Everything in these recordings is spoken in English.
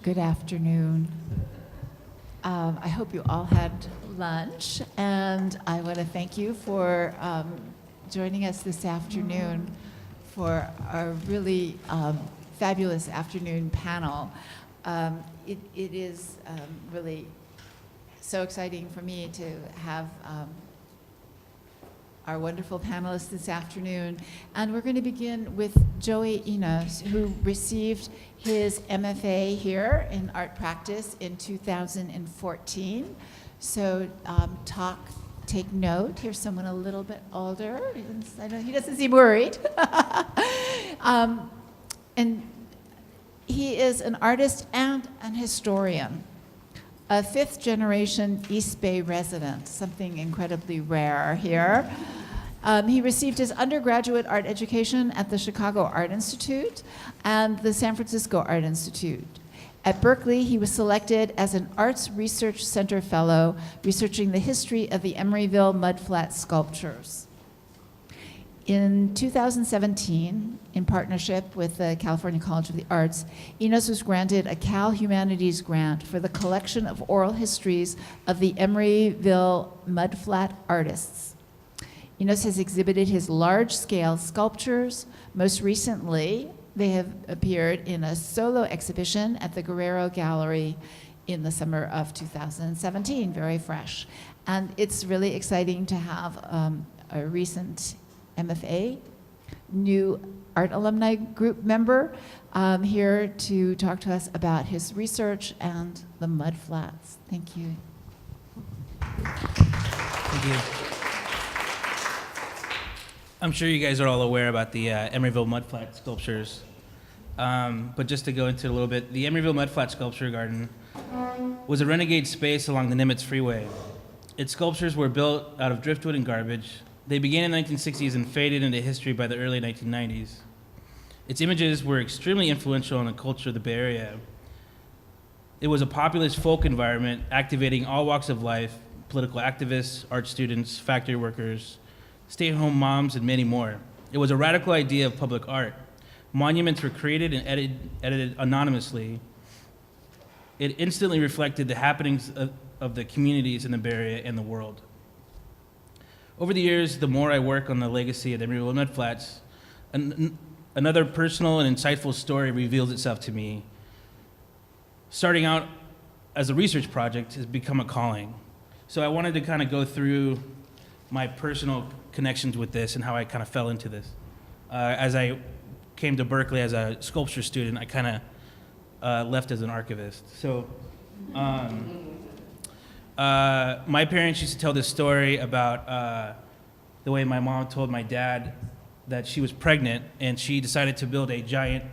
Good afternoon. I hope you all had lunch, and I want to thank you for joining us this afternoon for our really fabulous afternoon panel. It is really so exciting for me to have our wonderful panelists this afternoon. And we're going to begin with Joey Enos, who received his MFA here in art practice in 2014. So take note. Here's someone a little bit older. I know he doesn't seem worried. And he is an artist and an historian, a fifth-generation East Bay resident, something incredibly rare here. He received his undergraduate art education at the Chicago Art Institute and the San Francisco Art Institute. At Berkeley, he was selected as an Arts Research Center Fellow, researching the history of the Emeryville Mudflat sculptures. In 2017, in partnership with the California College of the Arts, Enos was granted a Cal Humanities grant for the collection of oral histories of the Emeryville Mudflat artists. Enos has exhibited his large-scale sculptures. Most recently, they have appeared in a solo exhibition at the Guerrero Gallery in the summer of 2017, very fresh. And it's really exciting to have a recent MFA, new art alumni group member, here to talk to us about his research and the Mudflats. Thank you. Thank you. I'm sure you guys are all aware about the Emeryville Mudflat sculptures. But just to go into it a little bit, the Emeryville Mudflat Sculpture Garden was a renegade space along the Nimitz Freeway. Its sculptures were built out of driftwood and garbage. They began in the 1960s and faded into history by the early 1990s. Its images were extremely influential on the culture of the Bay Area. It was a populist folk environment activating all walks of life: political activists, art students, factory workers, stay-at-home moms, and many more. It was a radical idea of public art. Monuments were created and edited anonymously. It instantly reflected the happenings of the communities in the Bay Area and the world. Over the years, the more I work on the legacy of the Emeryville Mudflats, another personal and insightful story reveals itself to me. Starting out as a research project has become a calling. So I wanted to kind of go through my personal connections with this and how I kind of fell into this. As I came to Berkeley as a sculpture student, I kind of left as an archivist. So my parents used to tell this story about the way my mom told my dad that she was pregnant and she decided to build a giant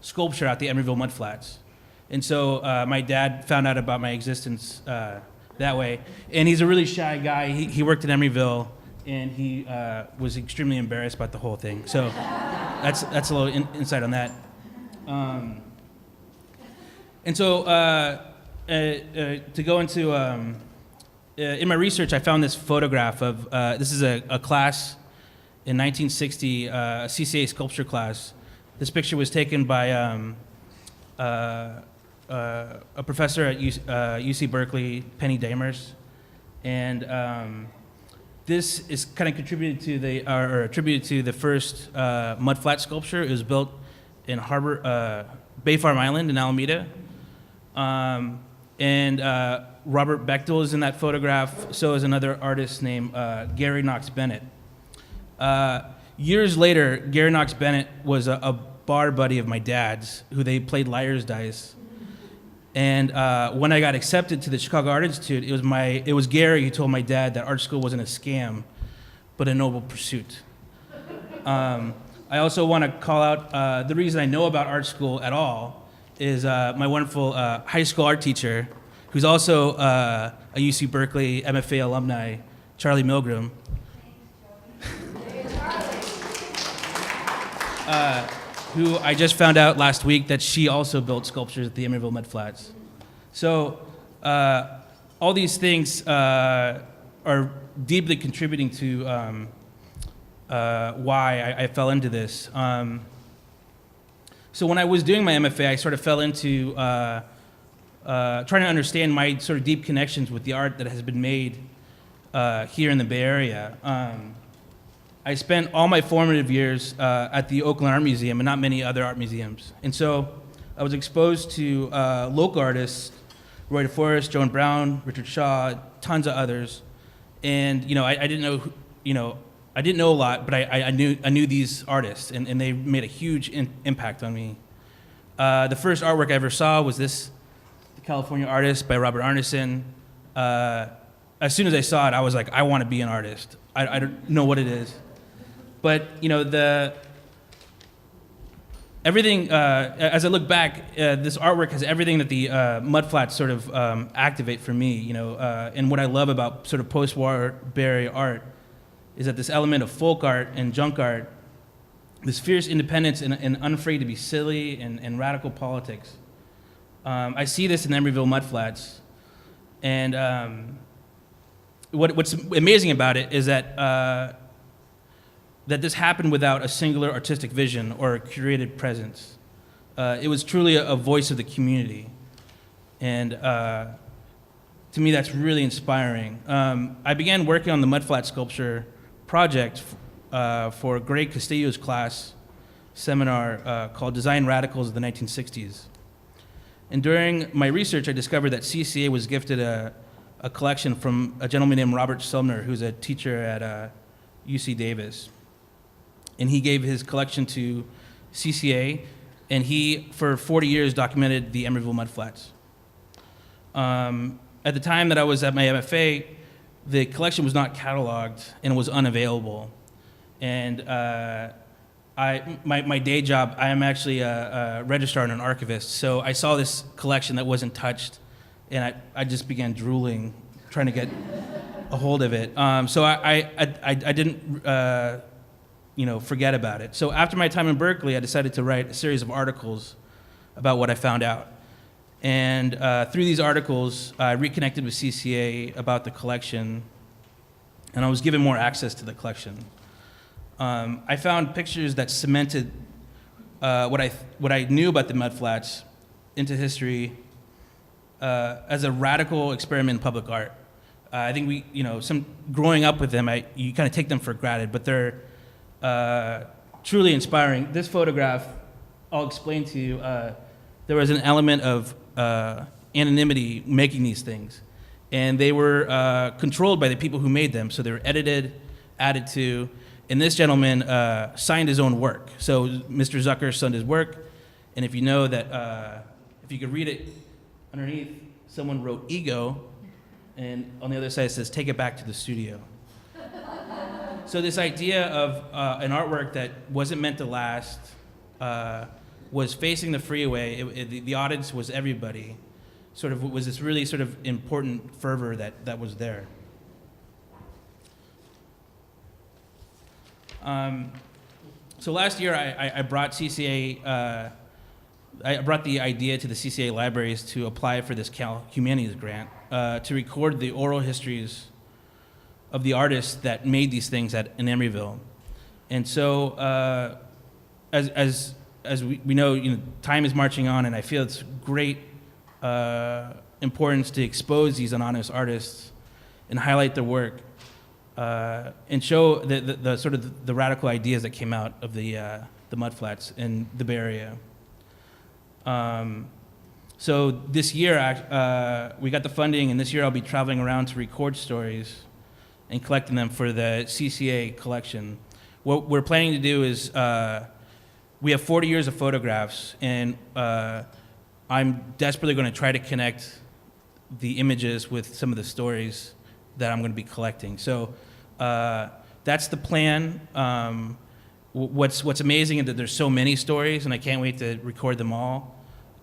sculpture at the Emeryville Mudflats. And so my dad found out about my existence that way. And he's a really shy guy. He worked in Emeryville, and he was extremely embarrassed about the whole thing. So that's a little insight on that. And so to go into, in my research, I found this photograph of, this is a class in 1960, a CCA sculpture class. This picture was taken by a professor at UC Berkeley, Penny Damers, and this is kind of contributed to the, or attributed to the first mudflat sculpture. It was built in Bay Farm Island in Alameda, and Robert Bechtel is in that photograph. So is another artist named Gary Knox Bennett. Years later, Gary Knox Bennett was a bar buddy of my dad's, who they played liar's dice. And when I got accepted to the Chicago Art Institute, it was Gary who told my dad that art school wasn't a scam, but a noble pursuit. I also want to call out the reason I know about art school at all is my wonderful high school art teacher, who's also a UC Berkeley MFA alumni, Charlie Milgram. Who I just found out last week that she also built sculptures at the Emeryville Mudflats. So all these things are deeply contributing to why I fell into this. So when I was doing my MFA, I sort of fell into trying to understand my sort of deep connections with the art that has been made here in the Bay Area. I spent all my formative years at the Oakland Art Museum and not many other art museums. And so I was exposed to local artists, Roy DeForest, Joan Brown, Richard Shaw, tons of others. And I didn't know, I didn't know a lot, but I knew these artists, and they made a huge impact on me. The first artwork I ever saw was this, The California Artist by Robert Arneson. As soon as I saw it, I was like, I want to be an artist. I don't know what it is. But, everything, as I look back, this artwork has everything that the Mudflats sort of activate for me, and what I love about sort of post-war Bay Area art is that this element of folk art and junk art, this fierce independence and unafraid to be silly and radical politics. I see this in the Emeryville Mudflats, and what's amazing about it is that that this happened without a singular artistic vision or a curated presence. It was truly a voice of the community. And to me, that's really inspiring. I began working on the Mudflat sculpture project for Greg Castillo's class seminar called Design Radicals of the 1960s. And during my research, I discovered that CCA was gifted a collection from a gentleman named Robert Sumner, who's a teacher at UC Davis. And he gave his collection to CCA, and he, for 40 years, documented the Emeryville Mudflats. At the time that I was at my MFA, the collection was not cataloged and was unavailable. And my day job, I am actually a registrar and an archivist, so I saw this collection that wasn't touched, and I just began drooling, trying to get a hold of it. So I didn't forget about it. So after my time in Berkeley, I decided to write a series of articles about what I found out. And through these articles, I reconnected with CCA about the collection, and I was given more access to the collection. I found pictures that cemented what I knew about the Mudflats into history as a radical experiment in public art. I think growing up with them, you kind of take them for granted, but they're truly inspiring. This photograph, I'll explain to you, there was an element of anonymity making these things. And they were controlled by the people who made them. So they were edited, added to, and this gentleman signed his own work. So Mr. Zucker signed his work, and if you know that, if you could read it underneath, someone wrote ego, and on the other side it says, take it back to the studio. So this idea of an artwork that wasn't meant to last was facing the freeway. The audience was everybody. Sort of was this really sort of important fervor that was there. So last year I brought CCA. I brought the idea to the CCA libraries to apply for this Cal Humanities grant to record the oral histories of the artists that made these things in Emeryville. And so as we know, time is marching on, and I feel it's great importance to expose these anonymous artists and highlight their work and show the sort of the radical ideas that came out of the Mudflats in the Bay Area. So this year we got the funding, and this year I'll be traveling around to record stories and collecting them for the CCA collection. What we're planning to do is we have 40 years of photographs, and I'm desperately going to try to connect the images with some of the stories that I'm going to be collecting. So that's the plan. What's amazing is that there's so many stories, and I can't wait to record them all.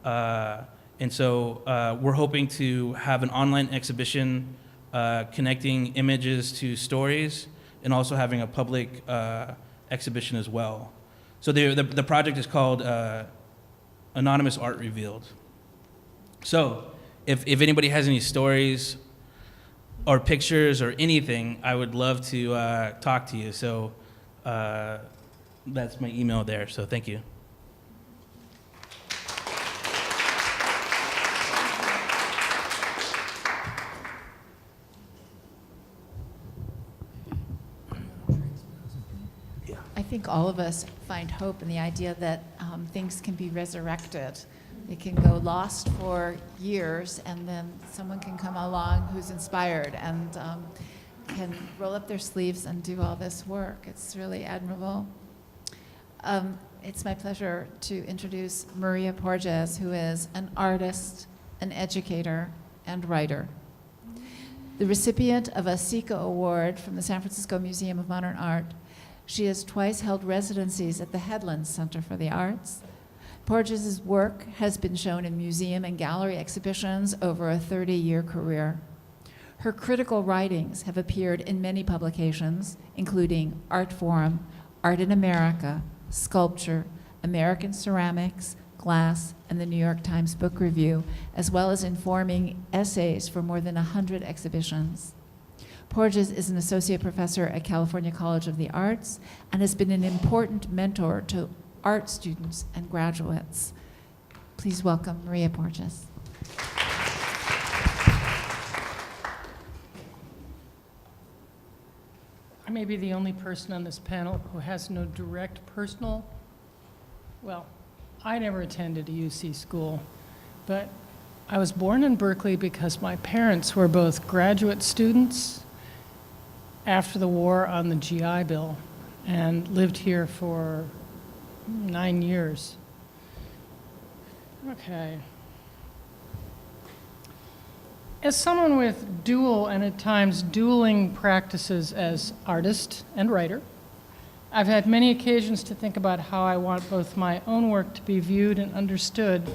And so we're hoping to have an online exhibition connecting images to stories, and also having a public exhibition as well. So the project is called Anonymous Art Revealed. So if anybody has any stories or pictures or anything, I would love to talk to you. So that's my email there, so thank you. think all of us find hope in the idea that things can be resurrected. They can go lost for years, and then someone can come along who's inspired and can roll up their sleeves and do all this work. It's really admirable. It's my pleasure to introduce Maria Porges, who is an artist, an educator, and writer. The recipient of a SICA Award from the San Francisco Museum of Modern Art, she has twice held residencies at the Headland Center for the Arts. Porges' work has been shown in museum and gallery exhibitions over a 30-year career. Her critical writings have appeared in many publications, including Art Forum, Art in America, Sculpture, American Ceramics, Glass, and the New York Times Book Review, as well as informing essays for more than 100 exhibitions. Porges is an associate professor at California College of the Arts and has been an important mentor to art students and graduates. Please welcome Maria Porges. I may be the only person on this panel who has no direct personal, well, I never attended a UC school, but I was born in Berkeley because my parents were both graduate students after the war on the GI Bill and lived here for 9 years. Okay. As someone with dual and at times dueling practices as artist and writer, I've had many occasions to think about how I want both my own work to be viewed and understood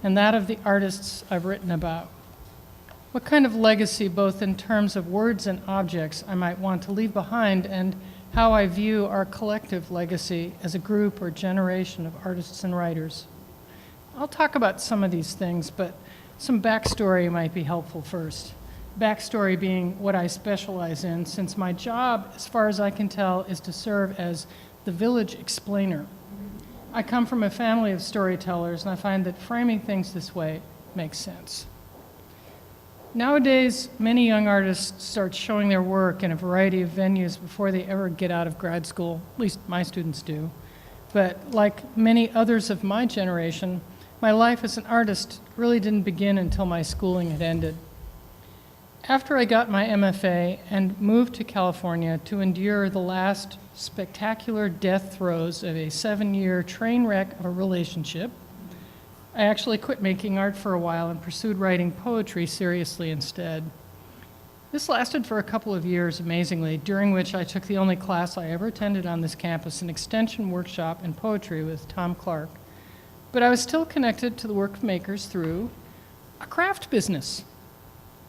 and that of the artists I've written about. What kind of legacy, both in terms of words and objects, I might want to leave behind, and how I view our collective legacy as a group or generation of artists and writers. I'll talk about some of these things, but some backstory might be helpful first. Backstory being what I specialize in, since my job, as far as I can tell, is to serve as the village explainer. I come from a family of storytellers, and I find that framing things this way makes sense. Nowadays, many young artists start showing their work in a variety of venues before they ever get out of grad school, at least my students do. But like many others of my generation, my life as an artist really didn't begin until my schooling had ended. After I got my MFA and moved to California to endure the last spectacular death throes of a 7-year train wreck of a relationship, I actually quit making art for a while and pursued writing poetry seriously instead. This lasted for a couple of years, amazingly, during which I took the only class I ever attended on this campus, an extension workshop in poetry with Tom Clark. But I was still connected to the work of makers through a craft business.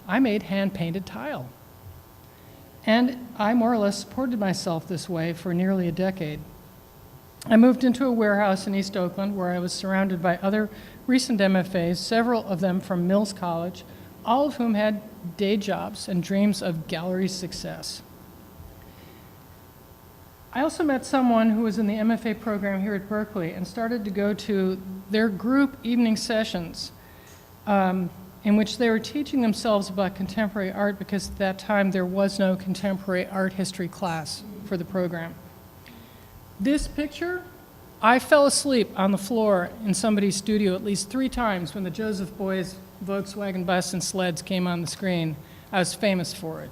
I made hand-painted tile. And I more or less supported myself this way for nearly a decade. I moved into a warehouse in East Oakland where I was surrounded by other recent MFAs, several of them from Mills College, all of whom had day jobs and dreams of gallery success. I also met someone who was in the MFA program here at Berkeley and started to go to their group evening sessions in which they were teaching themselves about contemporary art, because at that time there was no contemporary art history class for the program. This picture, I fell asleep on the floor in somebody's studio at least 3 times when the Joseph Beuys Volkswagen bus and sleds came on the screen. I was famous for it.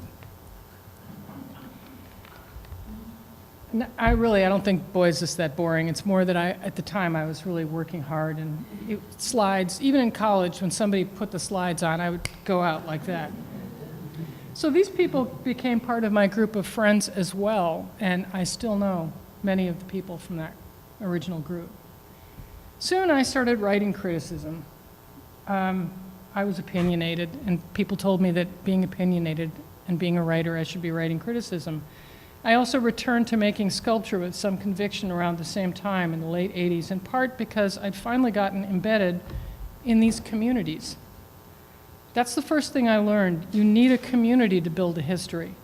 I don't think Beuys is that boring. It's more that at the time, I was really working hard, and slides, even in college, when somebody put the slides on, I would go out like that. So these people became part of my group of friends as well, and I still know many of the people from that original group. Soon I started writing criticism. I was opinionated, and people told me that being opinionated and being a writer, I should be writing criticism. I also returned to making sculpture with some conviction around the same time in the late 80s, in part because I'd finally gotten embedded in these communities. That's the first thing I learned. You need a community to build a history.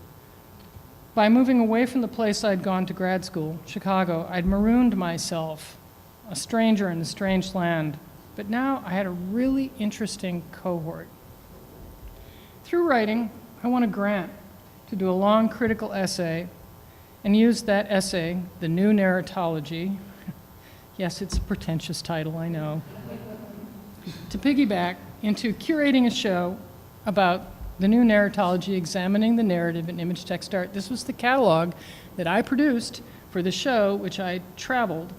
By moving away from the place I'd gone to grad school, Chicago, I'd marooned myself, a stranger in a strange land. But now I had a really interesting cohort. Through writing, I won a grant to do a long critical essay and used that essay, The New Narratology, yes, it's a pretentious title, I know, to piggyback into curating a show about the new narratology, examining the narrative in image text art. This was the catalog that I produced for the show, which I traveled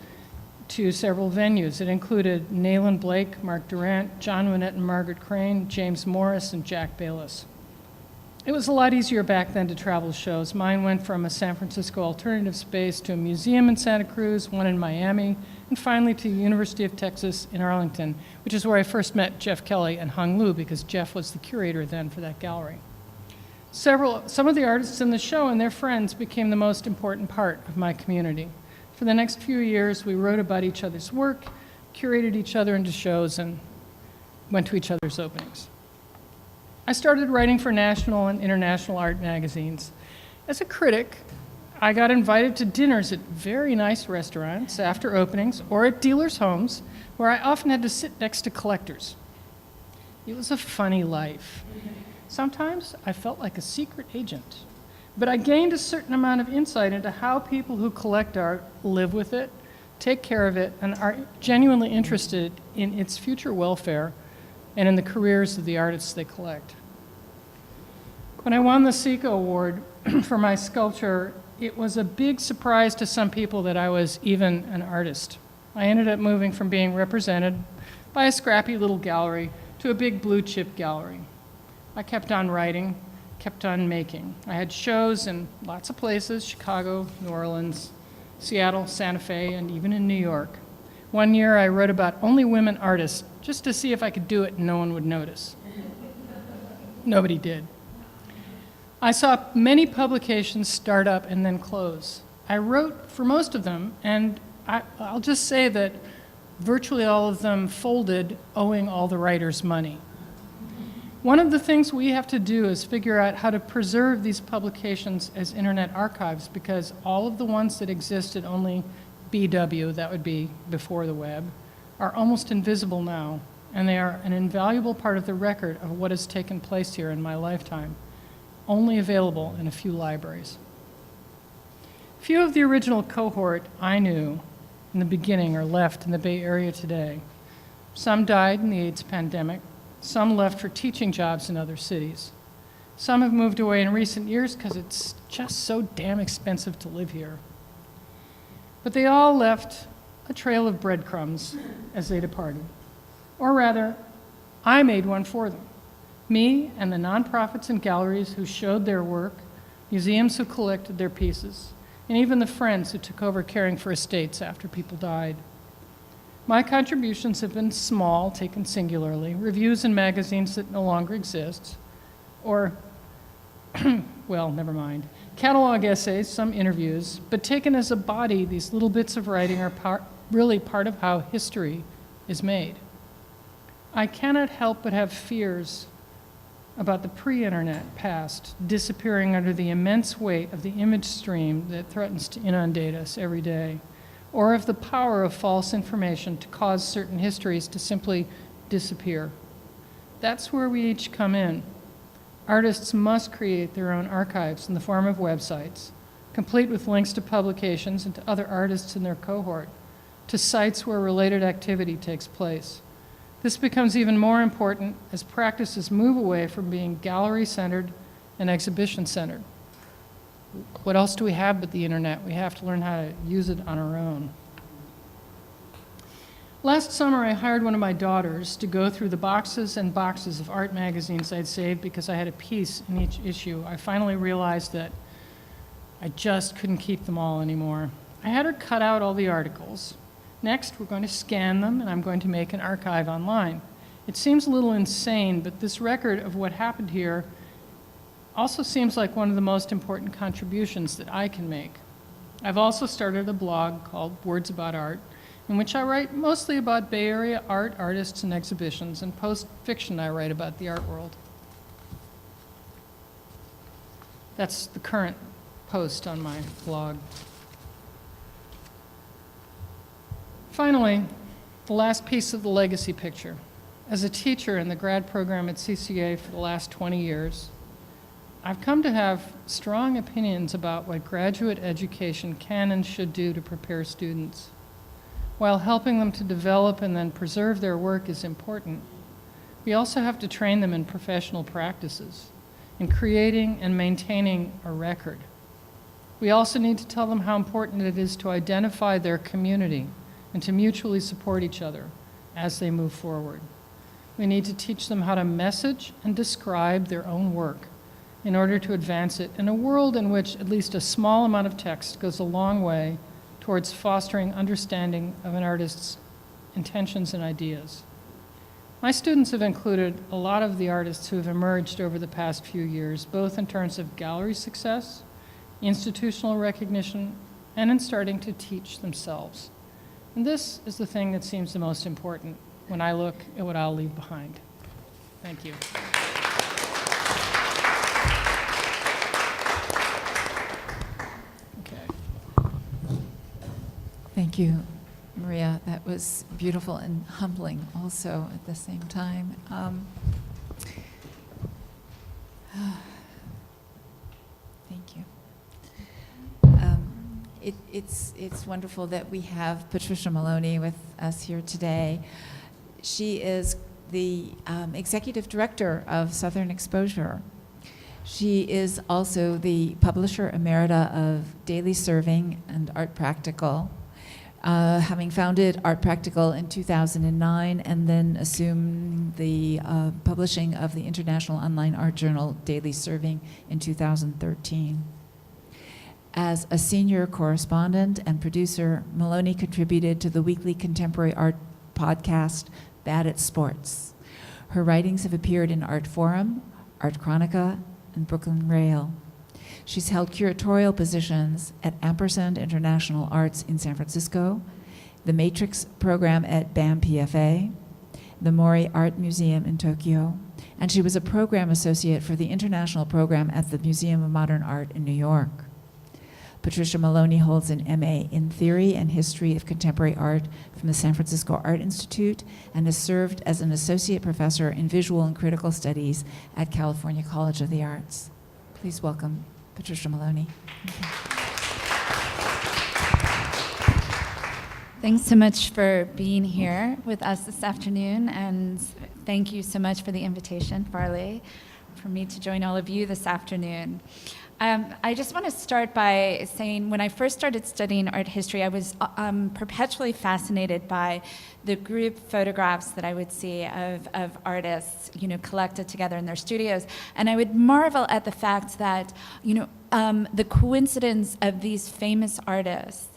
to several venues. It included Nayland Blake, Mark Durant, John Winnett and Margaret Crane, James Morris, and Jack Bayless. It was a lot easier back then to travel shows. Mine went from a San Francisco alternative space to a museum in Santa Cruz, one in Miami, and finally to the University of Texas in Arlington, which is where I first met Jeff Kelly and Hung Lu, because Jeff was the curator then for that gallery. Some of the artists in the show and their friends became the most important part of my community. For the next few years, we wrote about each other's work, curated each other into shows, and went to each other's openings. I started writing for national and international art magazines. As a critic, I got invited to dinners at very nice restaurants after openings or at dealers' homes, where I often had to sit next to collectors. It was a funny life. Sometimes I felt like a secret agent, but I gained a certain amount of insight into how people who collect art live with it, take care of it, and are genuinely interested in its future welfare and in the careers of the artists they collect. When I won the SECO Award for my sculpture, it was a big surprise to some people that I was even an artist. I ended up moving from being represented by a scrappy little gallery to a big blue chip gallery. I kept on writing, kept on making. I had shows in lots of places, Chicago, New Orleans, Seattle, Santa Fe, and even in New York. One year I wrote about only women artists, just to see if I could do it and no one would notice. Nobody did. I saw many publications start up and then close. I wrote for most of them, and I'll just say that virtually all of them folded, owing all the writers money. One of the things we have to do is figure out how to preserve these publications as internet archives, because all of the ones that existed only BW, that would be before the web, are almost invisible now, and they are an invaluable part of the record of what has taken place here in my lifetime, only available in a few libraries. Few of the original cohort I knew in the beginning are left in the Bay Area today. Some died in the AIDS pandemic. Some left for teaching jobs in other cities. Some have moved away in recent years because it's just so damn expensive to live here. But they all left a trail of breadcrumbs as they departed. Or rather, I made one for them. Me and the nonprofits and galleries who showed their work, museums who collected their pieces, and even the friends who took over caring for estates after people died. My contributions have been small, taken singularly, reviews in magazines that no longer exist, or, well, never mind, catalog essays, some interviews, but taken as a body, these little bits of writing are really part of how history is made. I cannot help but have fears about the pre-internet past disappearing under the immense weight of the image stream that threatens to inundate us every day, or of the power of false information to cause certain histories to simply disappear. That's where we each come in. Artists must create their own archives in the form of websites, complete with links to publications and to other artists in their cohort, to sites where related activity takes place. This becomes even more important as practices move away from being gallery-centered and exhibition-centered. What else do we have but the internet? We have to learn how to use it on our own. Last summer, I hired one of my daughters to go through the boxes and boxes of art magazines I'd saved because I had a piece in each issue. I finally realized that I just couldn't keep them all anymore. I had her cut out all the articles. Next, we're going to scan them, and I'm going to make an archive online. It seems a little insane, but this record of what happened here also seems like one of the most important contributions that I can make. I've also started a blog called Words About Art, in which I write mostly about Bay Area art, artists, and exhibitions, and post-fiction I write about the art world. That's the current post on my blog. Finally, the last piece of the legacy picture. As a teacher in the grad program at CCA for the last 20 years, I've come to have strong opinions about what graduate education can and should do to prepare students. While helping them to develop and then preserve their work is important, we also have to train them in professional practices, in creating and maintaining a record. We also need to tell them how important it is to identify their community and to mutually support each other as they move forward. We need to teach them how to message and describe their own work in order to advance it in a world in which at least a small amount of text goes a long way towards fostering understanding of an artist's intentions and ideas. My students have included a lot of the artists who have emerged over the past few years, both in terms of gallery success, institutional recognition, and in starting to teach themselves. And this is the thing that seems the most important when I look at what I'll leave behind. Thank you. Thank you, Maria. That was beautiful and humbling also at the same time. Thank you. It's wonderful that we have Patricia Maloney with us here today. She is the executive director of Southern Exposure. She is also the publisher emerita of Daily Serving and Art Practical, having founded Art Practical in 2009 and then assumed the publishing of the international online art journal Daily Serving in 2013. As a senior correspondent and producer, Maloney contributed to the weekly contemporary art podcast, Bad at Sports. Her writings have appeared in Art Forum, Art Chronica, and Brooklyn Rail. She's held curatorial positions at Ampersand International Arts in San Francisco, the Matrix program at BAM PFA, the Mori Art Museum in Tokyo, and she was a program associate for the international program at the Museum of Modern Art in New York. Patricia Maloney holds an MA in Theory and History of Contemporary Art from the San Francisco Art Institute and has served as an associate professor in Visual and Critical Studies at California College of the Arts. Please welcome Patricia Maloney. Thanks so much for being here with us this afternoon, and thank you so much for the invitation, Farley, for me to join all of you this afternoon. I just want to start by saying when I first started studying art history, I was perpetually fascinated by the group photographs that I would see of artists, collected together in their studios. And I would marvel at the fact that, the coincidence of these famous artists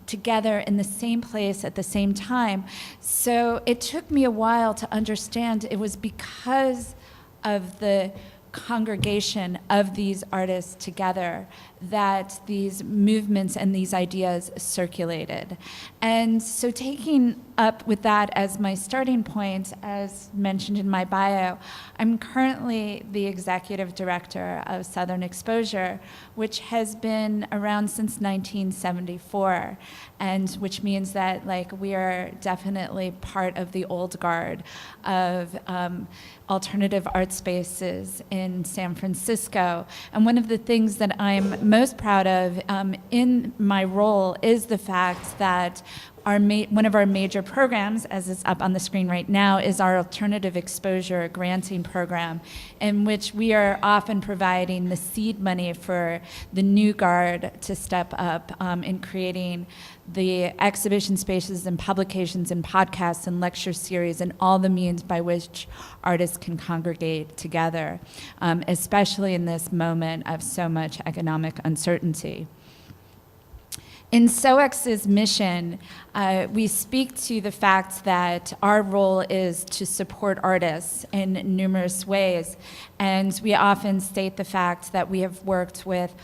together in the same place at the same time. So it took me a while to understand it was because of the congregation of these artists together that these movements and these ideas circulated. And so taking up with that as my starting point, as mentioned in my bio, I'm currently the executive director of Southern Exposure, which has been around since 1974, and which means that we are definitely part of the old guard of alternative art spaces in San Francisco. And one of the things that I'm most proud of in my role is the fact that one of our major programs, as is up on the screen right now, is our Alternative Exposure Granting Program, in which we are often providing the seed money for the new guard to step up in creating the exhibition spaces and publications and podcasts and lecture series and all the means by which artists can congregate together, especially in this moment of so much economic uncertainty. In SOEX's mission, we speak to the fact that our role is to support artists in numerous ways, and we often state the fact that we have worked with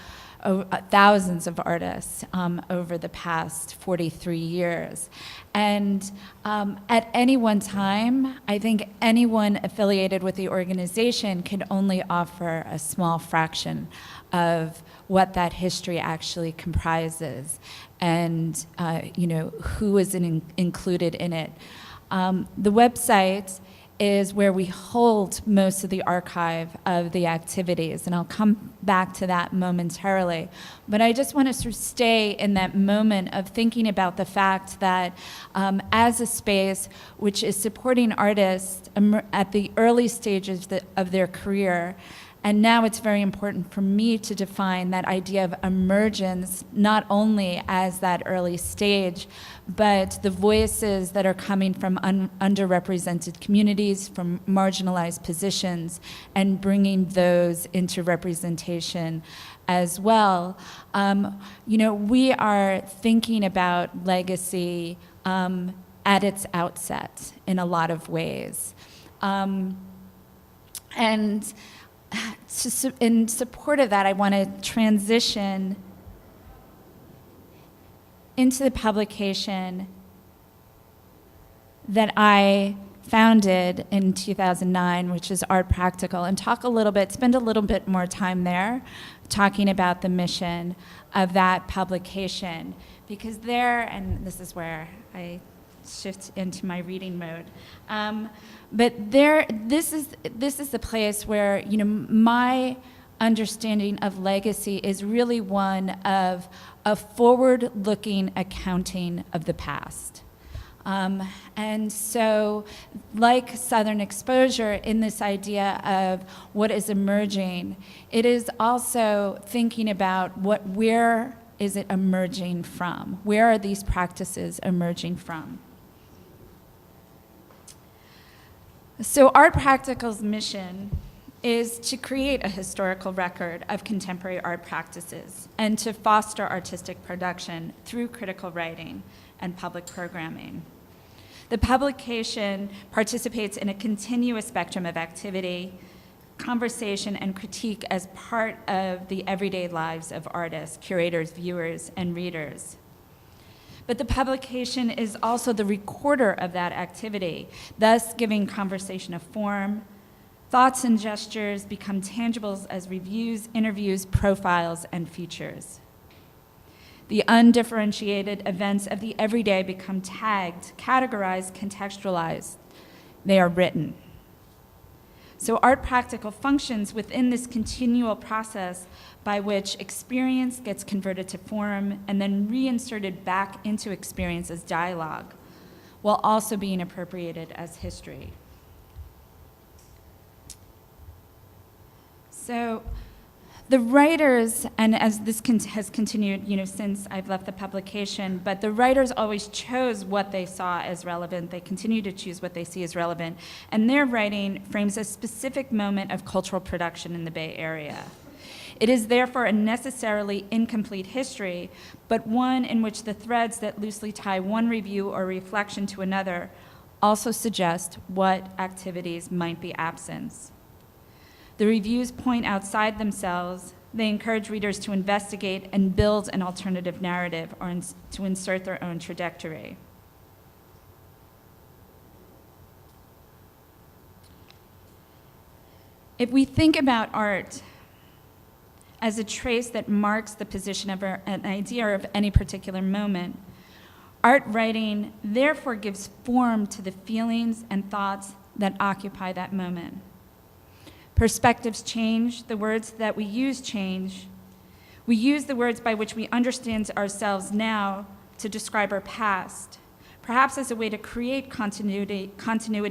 thousands of artists over the past 43 years. And at any one time, I think anyone affiliated with the organization can only offer a small fraction of what that history actually comprises and who is included in it. The website is where we hold most of the archive of the activities, and I'll come back to that momentarily. But I just want to sort of stay in that moment of thinking about the fact that as a space which is supporting artists at the early stages of their career, and now it's very important for me to define that idea of emergence, not only as that early stage, but the voices that are coming from underrepresented communities, from marginalized positions, and bringing those into representation as well. We are thinking about legacy at its outset in a lot of ways. And in support of that, I want to transition into the publication that I founded in 2009, which is Art Practical, and spend a little bit more time there talking about the mission of that publication. Because and this is where I shift into my reading mode. But this is the place where my understanding of legacy is really one of a forward-looking accounting of the past. And so, like Southern Exposure, in this idea of what is emerging, it is also thinking about where is it emerging from? Where are these practices emerging from? So Art Practical's mission is to create a historical record of contemporary art practices and to foster artistic production through critical writing and public programming. The publication participates in a continuous spectrum of activity, conversation, and critique as part of the everyday lives of artists, curators, viewers, and readers. But the publication is also the recorder of that activity, thus giving conversation a form. Thoughts and gestures become tangible as reviews, interviews, profiles, and features. The undifferentiated events of the everyday become tagged, categorized, contextualized. They are written. So Art Practical functions within this continual process by which experience gets converted to form and then reinserted back into experience as dialogue, while also being appropriated as history. So the writers, and as this has continued, since I've left the publication, but the writers always chose what they saw as relevant. They continue to choose what they see as relevant. And their writing frames a specific moment of cultural production in the Bay Area. It is therefore a necessarily incomplete history, but one in which the threads that loosely tie one review or reflection to another also suggest what activities might be absent. The reviews point outside themselves. They encourage readers to investigate and build an alternative narrative or to insert their own trajectory. If we think about art as a trace that marks the position of an idea of any particular moment, art writing therefore gives form to the feelings and thoughts that occupy that moment. Perspectives change, the words that we use change. We use the words by which we understand ourselves now to describe our past, perhaps as a way to create continuity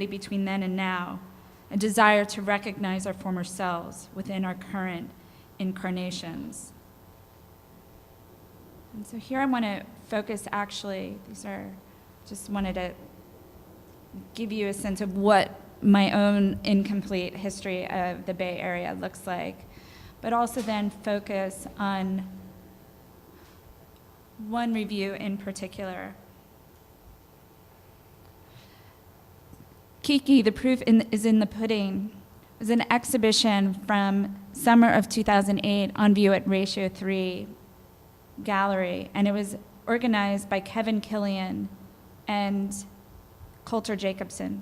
between then and now, a desire to recognize our former selves within our current incarnations. And so here I want to focus, just wanted to give you a sense of what my own incomplete history of the Bay Area looks like, but also then focus on one review in particular. Kiki, the proof is in the pudding, was an exhibition from summer of 2008 on view at Ratio 3 Gallery, and it was organized by Kevin Killian and Coulter Jacobson,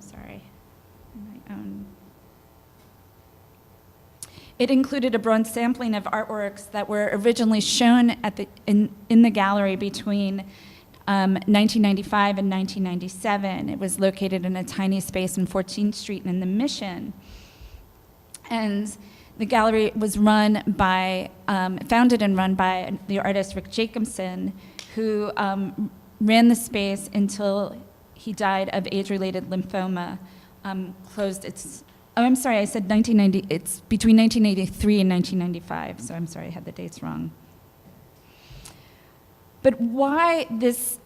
It included a broad sampling of artworks that were originally shown in the gallery between 1995 and 1997. It was located in a tiny space in 14th Street in the Mission. And the gallery was founded and run by the artist Rick Jacobson, who ran the space until he died of age-related lymphoma. Closed its, oh, I'm sorry, I said 1990, it's between 1983 and 1995, so I'm sorry, I had the dates wrong. But why this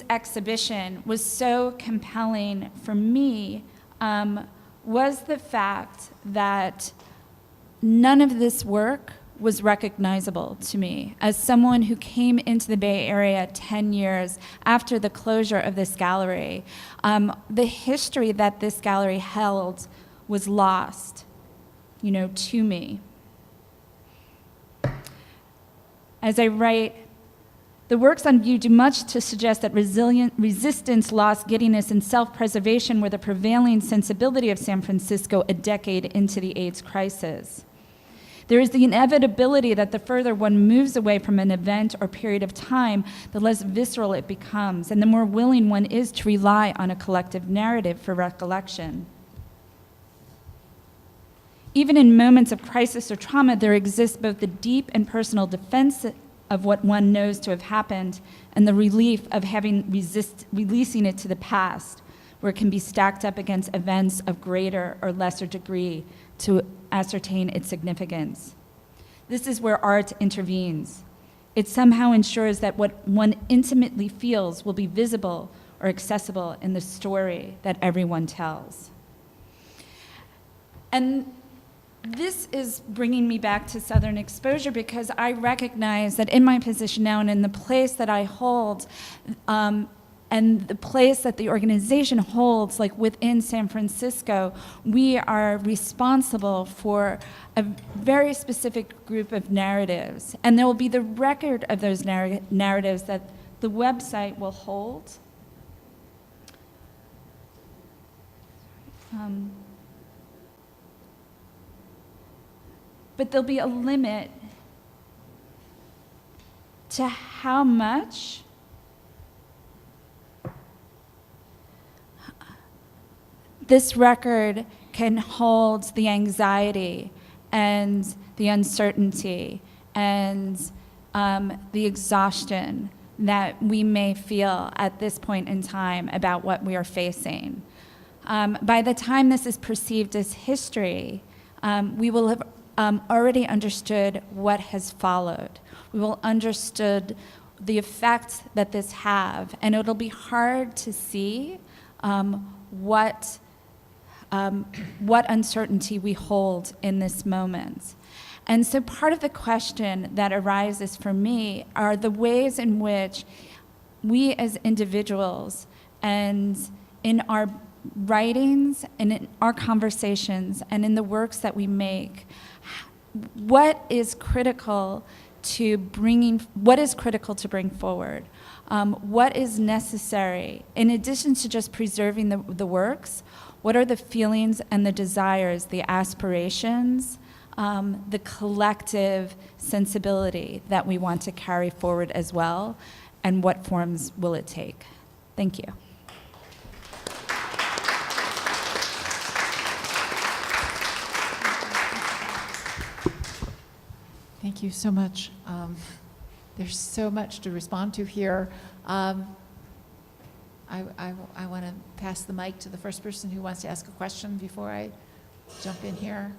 exhibition was so compelling for me was the fact that none of this work was recognizable to me. As someone who came into the Bay Area 10 years after the closure of this gallery, the history that this gallery held was lost, to me. As I write, the works on view do much to suggest that resistance, loss, giddiness, and self-preservation were the prevailing sensibility of San Francisco a decade into the AIDS crisis. There is the inevitability that the further one moves away from an event or period of time, the less visceral it becomes, and the more willing one is to rely on a collective narrative for recollection. Even in moments of crisis or trauma, there exists both the deep and personal defense of what one knows to have happened and the relief of releasing it to the past, where it can be stacked up against events of greater or lesser degree to ascertain its significance. This is where art intervenes. It somehow ensures that what one intimately feels will be visible or accessible in the story that everyone tells. And this is bringing me back to Southern exposure because I recognize that in my position now and in the place that I hold, and the place that the organization holds, like within San Francisco, we are responsible for a very specific group of narratives. And there will be the record of those narratives that the website will hold. But there'll be a limit to how much this record can hold the anxiety and the uncertainty and the exhaustion that we may feel at this point in time about what we are facing. By the time this is perceived as history, we will have already understood what has followed. We will understood the effect that this have, and it'll be hard to see what uncertainty we hold in this moment. And so part of the question that arises for me are the ways in which we as individuals and in our writings and in our conversations and in the works that we make, what is critical to bring forward? What is necessary? In addition to just preserving the works, what are the feelings and the desires, the aspirations, the collective sensibility that we want to carry forward as well, and what forms will it take? Thank you. Thank you so much. There's so much to respond to here. I want to pass the mic to the first person who wants to ask a question before I jump in here.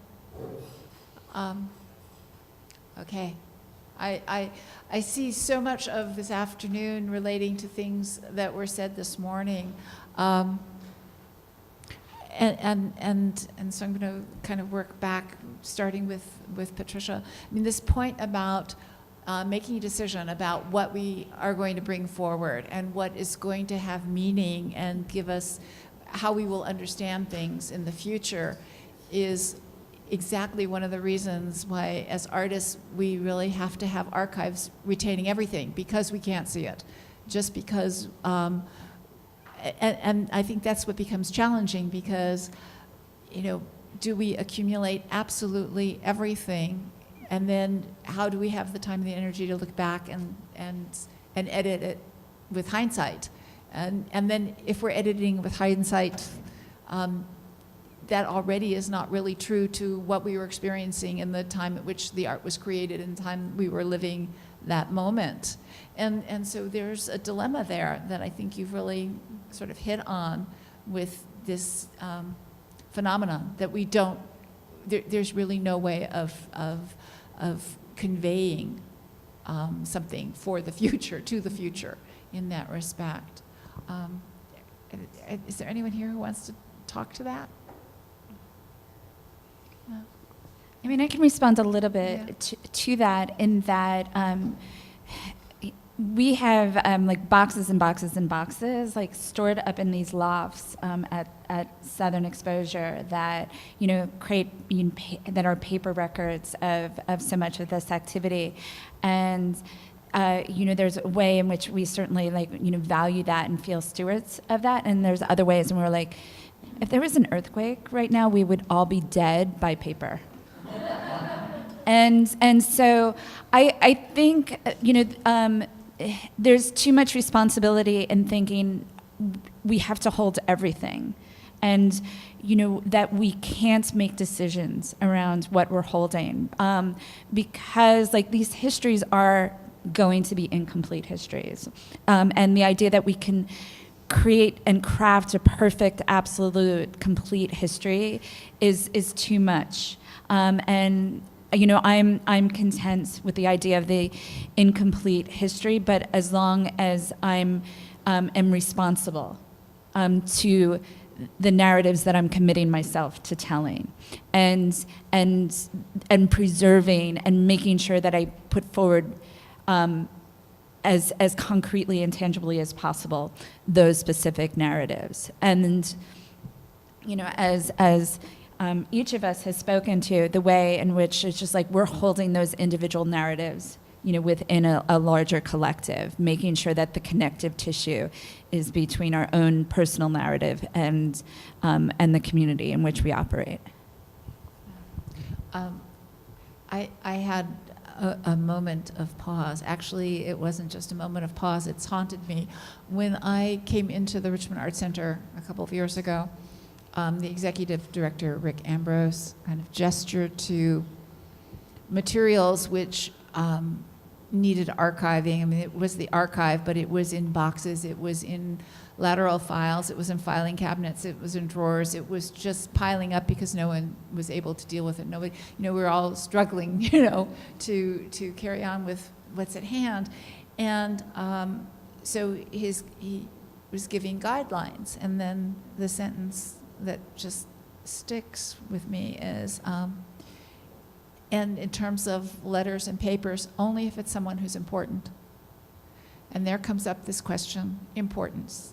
Okay. I see so much of this afternoon relating to things that were said this morning. And so I'm going to kind of work back, starting with Patricia. I mean, this point about making a decision about what we are going to bring forward and what is going to have meaning and give us how we will understand things in the future is exactly one of the reasons why, as artists, we really have to have archives retaining everything, because we can't see it. Just because, and I think that's what becomes challenging, because, do we accumulate absolutely everything, and then how do we have the time and the energy to look back and edit it with hindsight. And then if we're editing with hindsight, that already is not really true to what we were experiencing in the time at which the art was created and the time we were living that moment. And so there's a dilemma there that I think you've really sort of hit on with this phenomenon that we don't, there's really no way of conveying something for the future, to the future in that respect. Is there anyone here who wants to talk to that? No. I mean, I can respond a little bit to that in that we have like boxes and boxes and boxes like stored up in these lofts at Southern Exposure that create that are paper records of so much of this activity, and there's a way in which we certainly value that and feel stewards of that, and there's other ways, and we're like, if there was an earthquake right now, we would all be dead by paper. And so I think there's too much responsibility in thinking we have to hold everything, and that we can't make decisions around what we're holding, because these histories are going to be incomplete histories, and the idea that we can create and craft a perfect, absolute, complete history is too much. And I'm content with the idea of the incomplete history, but as long as am responsible to the narratives that I'm committing myself to telling, and preserving and making sure that I put forward as concretely and tangibly as possible those specific narratives. And as each of us has spoken to, the way in which it's just we're holding those individual narratives, within a larger collective, making sure that the connective tissue is between our own personal narrative and the community in which we operate. I had a moment of pause. Actually, it wasn't just a moment of pause, it's haunted me. When I came into the Richmond Art Center a couple of years ago, the executive director, Rick Ambrose, kind of gestured to materials which needed archiving. I mean, it was the archive, but it was in boxes, it was in lateral files, it was in filing cabinets, it was in drawers, it was just piling up because no one was able to deal with it. Nobody, we were all struggling, to carry on with what's at hand. And so he was giving guidelines, and then the sentence that just sticks with me is, and in terms of letters and papers, only if it's someone who's important. And there comes up this question, importance.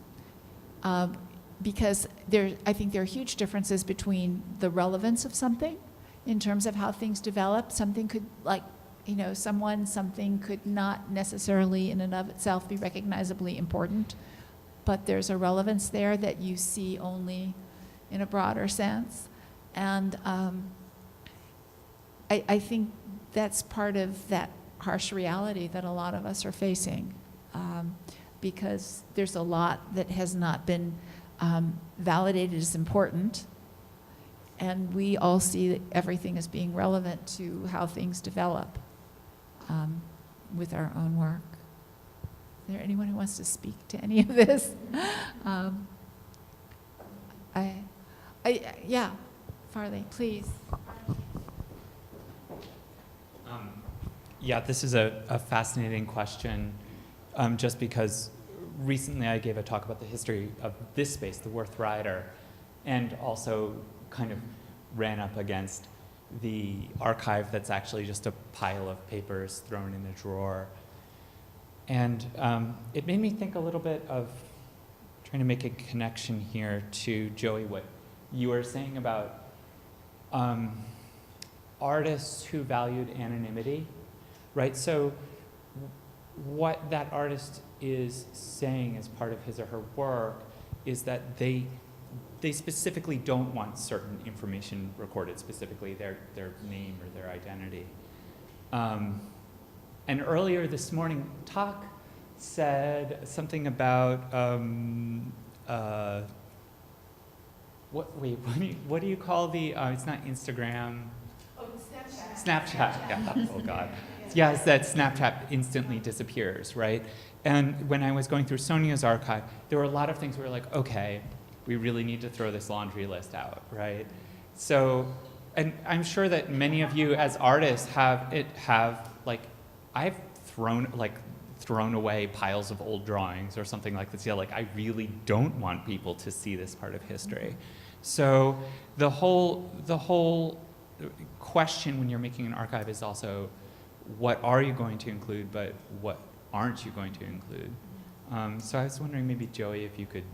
Because I think there are huge differences between the relevance of something in terms of how things develop. Something could, something could not necessarily in and of itself be recognizably important, but there's a relevance there that you see only in a broader sense. And I think that's part of that harsh reality that a lot of us are facing, because there's a lot that has not been validated as important, and we all see that everything as being relevant to how things develop with our own work. Is there anyone who wants to speak to any of this? Yeah, Farley, please. Yeah, this is a fascinating question, just because recently I gave a talk about the history of this space, the Worth Rider, and also kind of ran up against the archive that's actually just a pile of papers thrown in a drawer. And it made me think a little bit of trying to make a connection here to, Joey, what you were saying about artists who valued anonymity, right? So what that artist is saying as part of his or her work is that they specifically don't want certain information recorded, specifically their name or their identity. And earlier this morning, talk said something about what do you call the? It's not Instagram. Oh, Snapchat. Snapchat. Yeah. Oh God. Yes, that Snapchat instantly disappears, right? And when I was going through Sonia's archive, there were a lot of things where we're like, okay, we really need to throw this laundry list out, right? So, and I'm sure that many of you as artists have like, I've thrown away piles of old drawings or something like this. Yeah, like I really don't want people to see this part of history. So the whole question when you're making an archive is also, what are you going to include, but what aren't you going to include? So I was wondering maybe, Joey, if you could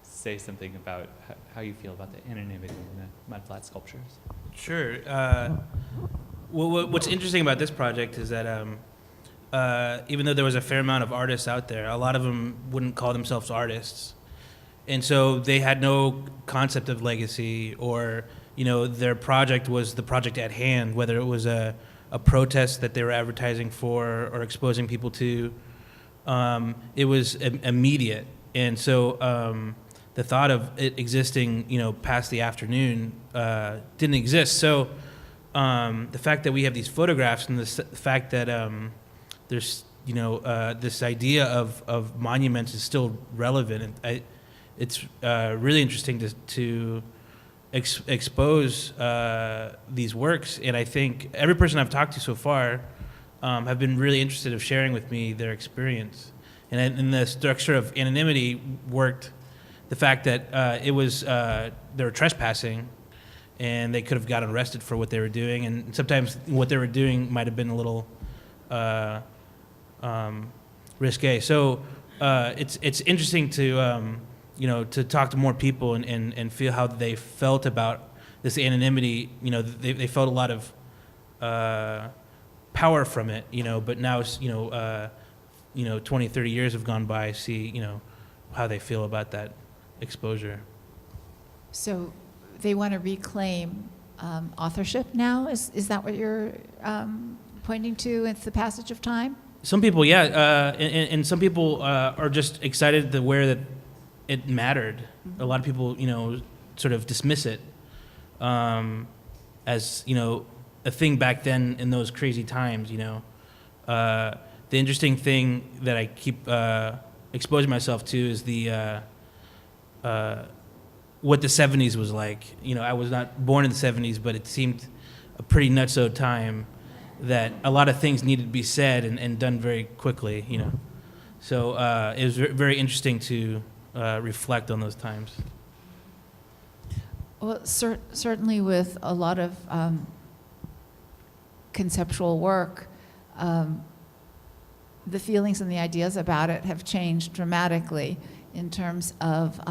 say something about how you feel about the anonymity in the mudflat sculptures. Sure. What's interesting about this project is that even though there was a fair amount of artists out there, a lot of them wouldn't call themselves artists. And so they had no concept of legacy, or, their project was the project at hand, whether it was a protest that they were advertising for or exposing people to. It was immediate. And so the thought of it existing, past the afternoon didn't exist. So the fact that we have these photographs and the fact that there's, this idea of monuments is still relevant. It's really interesting to expose these works, and I think every person I've talked to so far have been really interested of sharing with me their experience. And in the structure of anonymity worked the fact that it was they were trespassing, and they could have gotten arrested for what they were doing, and sometimes what they were doing might have been a little risque. So it's interesting to to talk to more people and feel how they felt about this anonymity. They felt a lot of power from it, but now, 20, 30 years have gone by, see, how they feel about that exposure. So they want to reclaim authorship now? Is that what you're pointing to? It's the passage of time? Some people, yeah. And some people are just excited that it mattered. Mm-hmm. A lot of people, sort of dismiss it as, a thing back then in those crazy times, The interesting thing that I keep exposing myself to is what the 70s was like. I was not born in the 70s, but it seemed a pretty nutso time that a lot of things needed to be said and done very quickly, So it was very interesting to reflect on those times. Well, certainly with a lot of conceptual work, the feelings and the ideas about it have changed dramatically in terms of,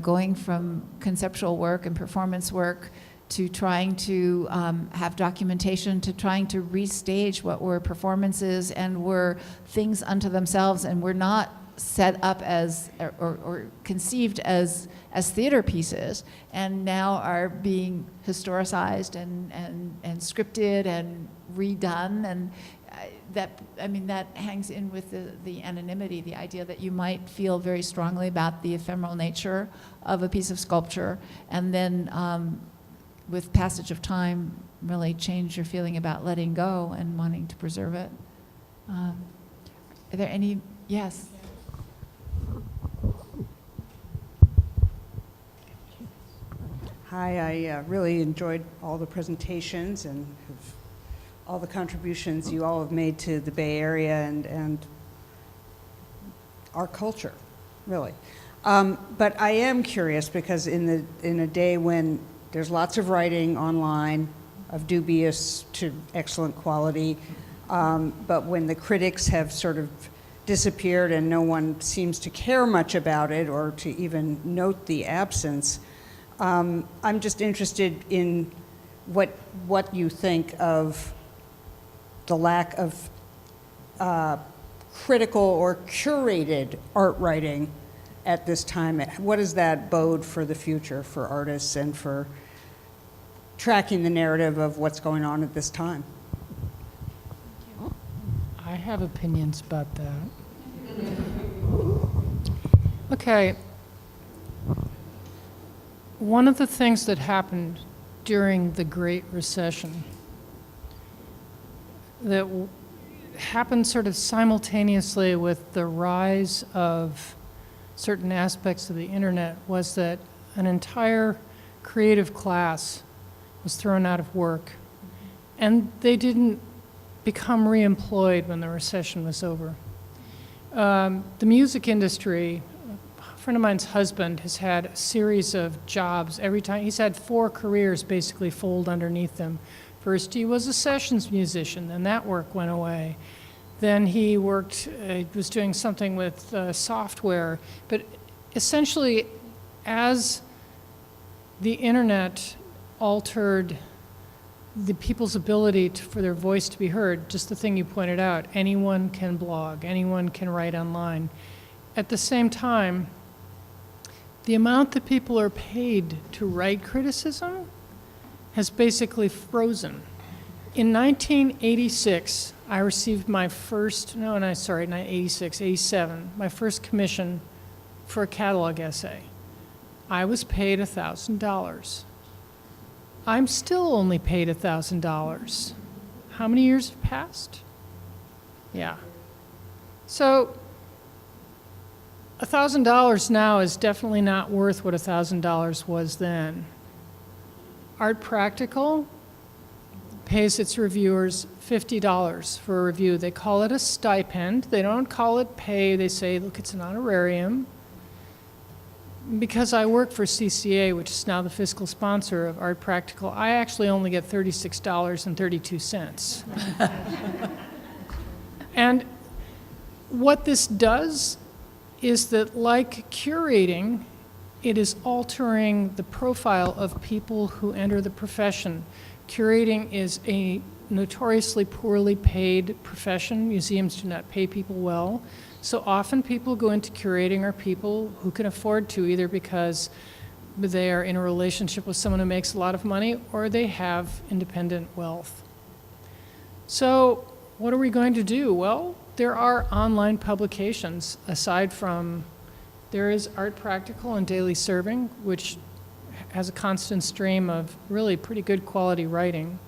going from conceptual work and performance work to trying to have documentation, to trying to restage what were performances and were things unto themselves and were not set up as or conceived as theater pieces, and now are being historicized and scripted and redone, and that hangs in with the anonymity, the idea that you might feel very strongly about the ephemeral nature of a piece of sculpture, and then with passage of time really change your feeling about letting go and wanting to preserve it. Are there any? Yes. Hi, I really enjoyed all the presentations and all the contributions you all have made to the Bay Area and our culture, really. But I am curious because in a day when there's lots of writing online of dubious to excellent quality, but when the critics have sort of disappeared and no one seems to care much about it or to even note the absence, I'm just interested in what you think of the lack of critical or curated art writing at this time. What does that bode for the future for artists and for tracking the narrative of what's going on at this time? I have opinions about that. Okay. One of the things that happened during the Great Recession that happened sort of simultaneously with the rise of certain aspects of the internet was that an entire creative class was thrown out of work, and they didn't become reemployed when the recession was over. The music industry, a friend of mine's husband has had a series of jobs every time. He's had 4 careers basically fold underneath him. First he was a sessions musician, then that work went away. Then he was doing something with software. But essentially, as the internet altered the people's ability for their voice to be heard, just the thing you pointed out, anyone can blog, anyone can write online. At the same time, the amount that people are paid to write criticism has basically frozen. In 1986, I received my first, not 86, 87, my first commission for a catalog essay. I was paid $1,000. I'm still only paid $1,000. How many years have passed? Yeah. So $1,000 now is definitely not worth what $1,000 was then. Art Practical pays its reviewers $50 for a review. They call it a stipend. They don't call it pay. They say, look, it's an honorarium. Because I work for CCA, which is now the fiscal sponsor of Art Practical, I actually only get $36.32. And what this does is that, like curating, it is altering the profile of people who enter the profession. Curating is a notoriously poorly paid profession. Museums do not pay people well. So often people go into curating are people who can afford to, either because they are in a relationship with someone who makes a lot of money or they have independent wealth. So what are we going to do? Well, there are online publications aside from, there is Art Practical and Daily Serving, which has a constant stream of really pretty good quality writing.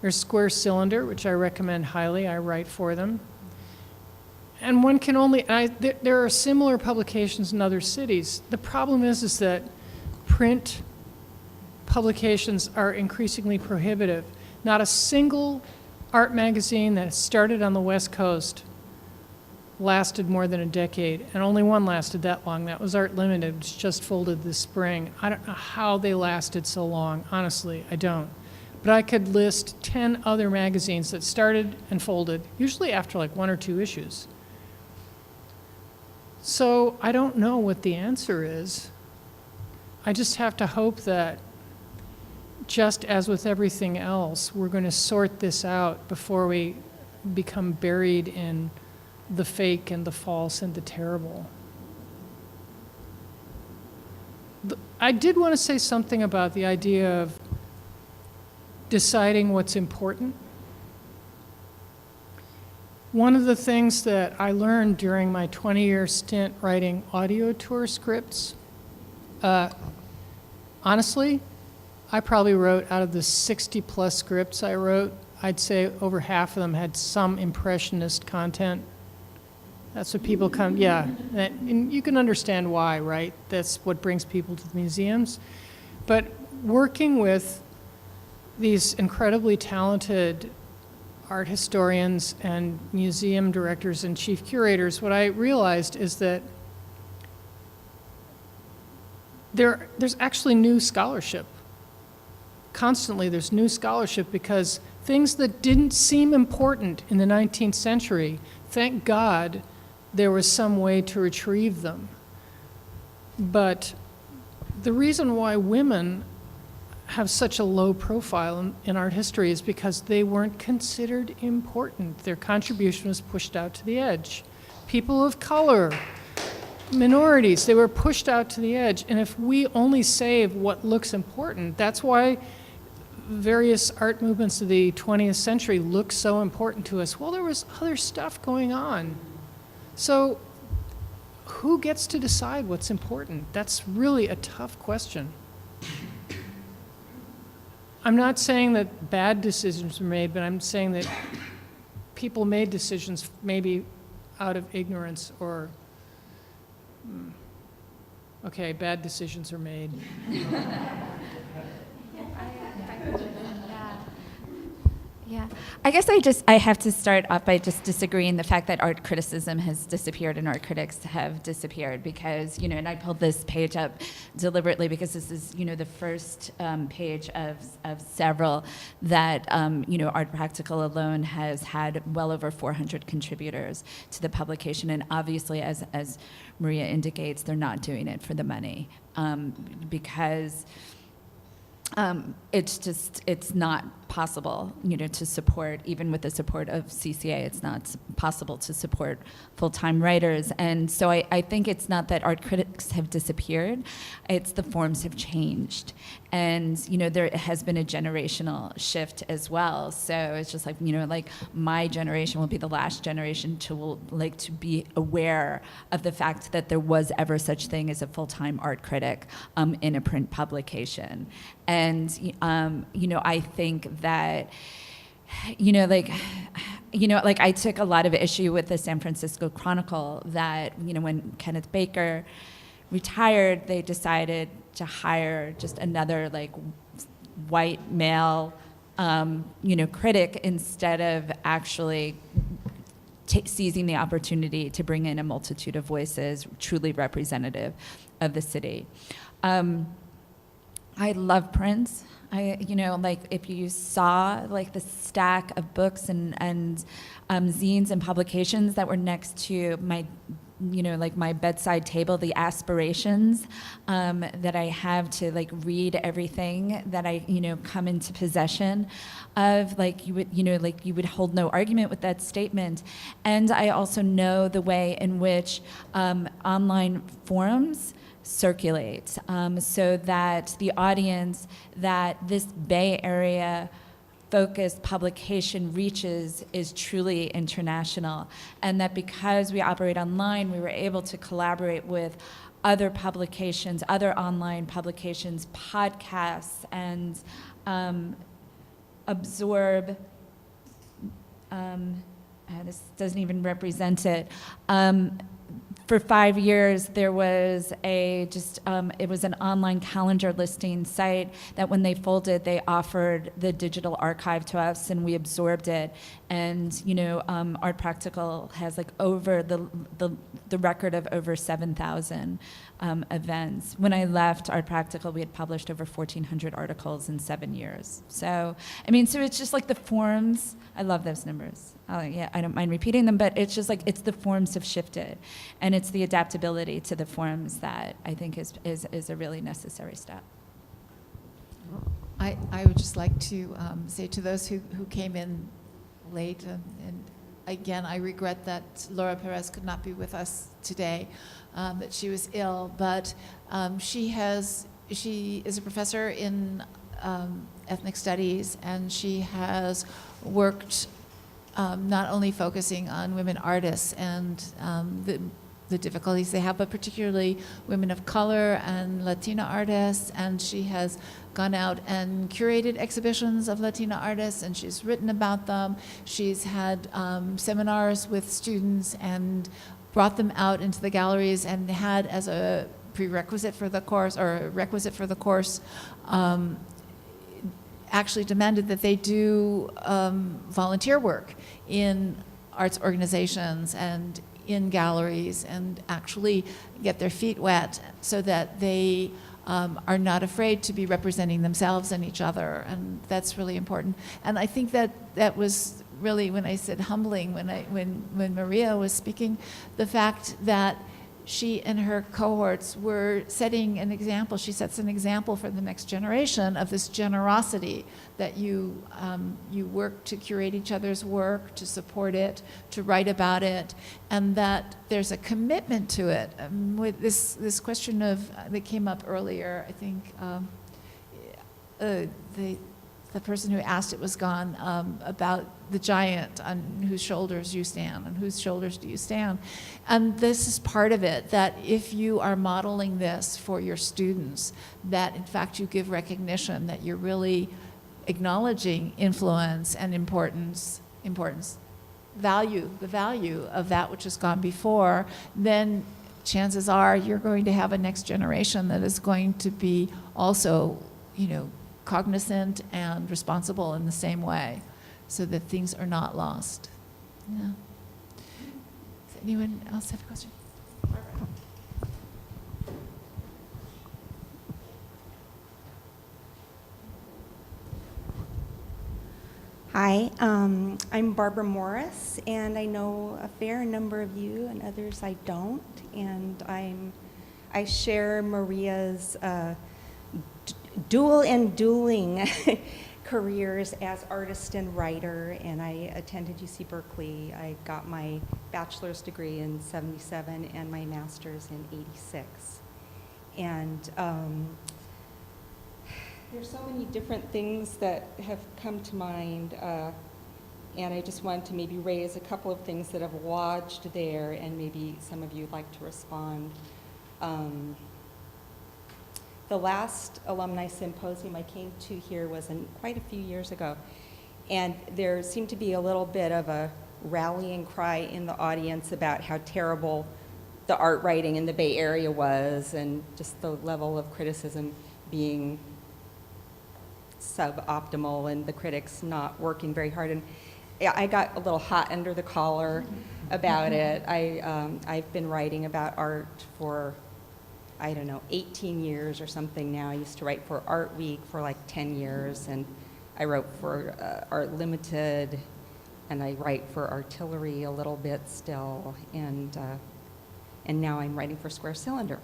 There's Square Cylinder, which I recommend highly. I write for them. And one can only, there are similar publications in other cities. The problem is that print publications are increasingly prohibitive. Not a single art magazine that started on the West Coast lasted more than a decade, and only one lasted that long. That was Art Limited, which just folded this spring. I don't know how they lasted so long. Honestly, I don't. But I could list 10 other magazines that started and folded, usually after like 1 or 2 issues. So I don't know what the answer is. I just have to hope that, just as with everything else, we're going to sort this out before we become buried in the fake and the false and the terrible. I did want to say something about the idea of deciding what's important. One of the things that I learned during my 20-year stint writing audio tour scripts, honestly, I probably wrote, out of the 60-plus scripts I wrote, I'd say over half of them had some impressionist content. That's what people come, yeah. And you can understand why, right? That's what brings people to the museums. But working with these incredibly talented art historians and museum directors and chief curators, what I realized is that there's actually new scholarship. Constantly there's new scholarship, because things that didn't seem important in the 19th century, thank God there was some way to retrieve them. But the reason why women have such a low profile in art history is because they weren't considered important. Their contribution was pushed out to the edge. People of color, minorities, they were pushed out to the edge. And if we only save what looks important, that's why various art movements of the 20th century look so important to us? Well, there was other stuff going on. So who gets to decide what's important? That's really a tough question. I'm not saying that bad decisions were made, but I'm saying that people made decisions maybe out of ignorance or, okay, bad decisions are made. Yeah, I guess I have to start off by just disagreeing the fact that art criticism has disappeared and art critics have disappeared because, and I pulled this page up deliberately because this is, the first page of several that, Art Practical alone has had well over 400 contributors to the publication. And obviously, as Maria indicates, they're not doing it for the money because it's not possible, to support, even with the support of CCA, it's not possible to support full-time writers. And so I think it's not that art critics have disappeared, it's the forms have changed. And, there has been a generational shift as well. So it's just like, like my generation will be the last generation to be aware of the fact that there was ever such thing as a full-time art critic in a print publication. And, I think that, I took a lot of issue with the San Francisco Chronicle that, when Kenneth Baker retired, they decided to hire just another white male, critic instead of actually seizing the opportunity to bring in a multitude of voices truly representative of the city. I love prints. If you saw the stack of books and zines and publications that were next to my, my bedside table, the aspirations that I have to read everything that I, come into possession of, you would hold no argument with that statement. And I also know the way in which online forums circulate so that the audience that this Bay Area focused publication reaches is truly international, and that because we operate online, we were able to collaborate with other publications, other online publications, podcasts, and absorb, this doesn't even represent it, for 5 years, there was it was an online calendar listing site that when they folded, they offered the digital archive to us and we absorbed it. And, Art Practical has over the record of over 7,000 events. When I left Art Practical, we had published over 1,400 articles in 7 years. So it's just the forms. I love those numbers. I don't mind repeating them, but it's just it's the forms have shifted, and it's the adaptability to the forms that I think is a really necessary step. I would just like to say to those who came in late, and again, I regret that Laura Perez could not be with us today, that she was ill, but she is a professor in ethnic studies, and she has worked not only focusing on women artists and the difficulties they have, but particularly women of color and Latina artists, and she has gone out and curated exhibitions of Latina artists, and she's written about them. She's had seminars with students and brought them out into the galleries, and had as a prerequisite for the course, or a requisite for the course, actually demanded that they do volunteer work in arts organizations and in galleries and actually get their feet wet so that they are not afraid to be representing themselves and each other, and that's really important. And I think that was really, when I said humbling, when Maria was speaking, the fact that she and her cohorts were setting an example. She sets an example for the next generation of this generosity that you work to curate each other's work, to support it, to write about it, and that there's a commitment to it. With this question that came up earlier, I think the the person who asked it was gone, about the giant on whose shoulders you stand, on whose shoulders do you stand. And this is part of it, that if you are modeling this for your students, that in fact you give recognition, that you're really acknowledging influence and importance, the value of that which has gone before, then chances are you're going to have a next generation that is going to be also, cognizant and responsible in the same way, so that things are not lost. Yeah. Does anyone else have a question? Hi, I'm Barbara Morris, and I know a fair number of you, and others I don't. And I share Maria's dual and dueling careers as artist and writer. And I attended UC Berkeley. I got my bachelor's degree in '77 and my master's in '86. And there's so many different things that have come to mind, and I just wanted to maybe raise a couple of things that have lodged there, and maybe some of you would like to respond. The last Alumni Symposium I came to here was quite a few years ago, and there seemed to be a little bit of a rallying cry in the audience about how terrible the art writing in the Bay Area was, and just the level of criticism being suboptimal and the critics not working very hard. And I got a little hot under the collar about it. I've been writing about art for, 18 years or something now. I used to write for Art Week for like 10 years, and I wrote for Art Limited, and I write for Artillery a little bit still, and now I'm writing for Square Cylinder,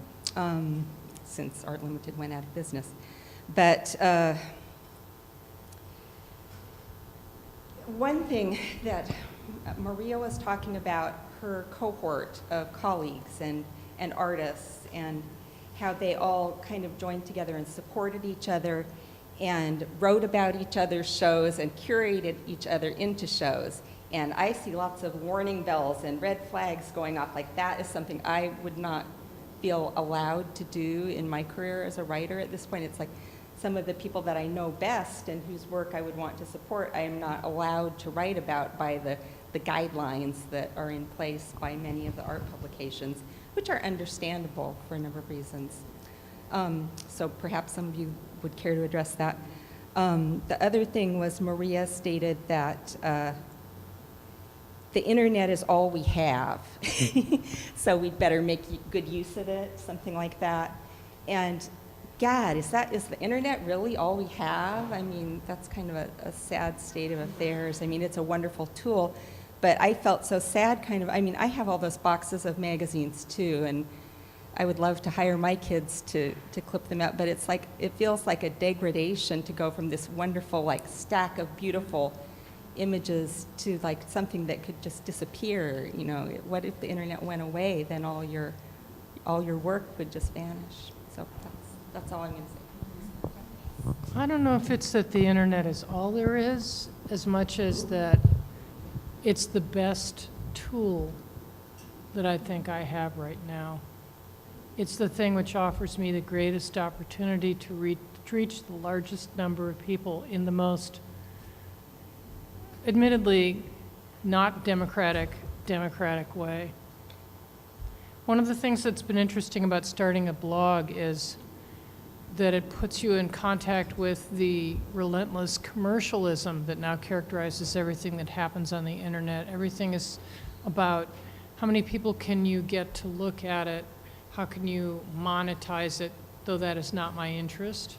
since Art Limited went out of business. But one thing that Maria was talking about, her cohort of colleagues and artists, and how they all kind of joined together and supported each other and wrote about each other's shows and curated each other into shows. And I see lots of warning bells and red flags going off. Like, that is something I would not feel allowed to do in my career as a writer at this point. It's like, some of the people that I know best and whose work I would want to support, I am not allowed to write about by the guidelines that are in place by many of the art publications, which are understandable for a number of reasons. So perhaps some of you would care to address that. The other thing was Maria stated that the internet is all we have, so we'd better make good use of it, something like that. And God, is the internet really all we have? I mean, that's kind of a sad state of affairs. I mean, it's a wonderful tool, but I felt so sad I have all those boxes of magazines too, and I would love to hire my kids to clip them out, but it's like, it feels like a degradation to go from this wonderful like stack of beautiful images to like something that could just disappear. What if the internet went away? Then all your work would just vanish. So that's all I'm going to say. I don't know if it's that the internet is all there is, as much as that it's the best tool that I think I have right now. It's the thing which offers me the greatest opportunity to reach the largest number of people in the most, admittedly, not democratic way. One of the things that's been interesting about starting a blog is that it puts you in contact with the relentless commercialism that now characterizes everything that happens on the internet. Everything is about how many people can you get to look at it, how can you monetize it, though that is not my interest.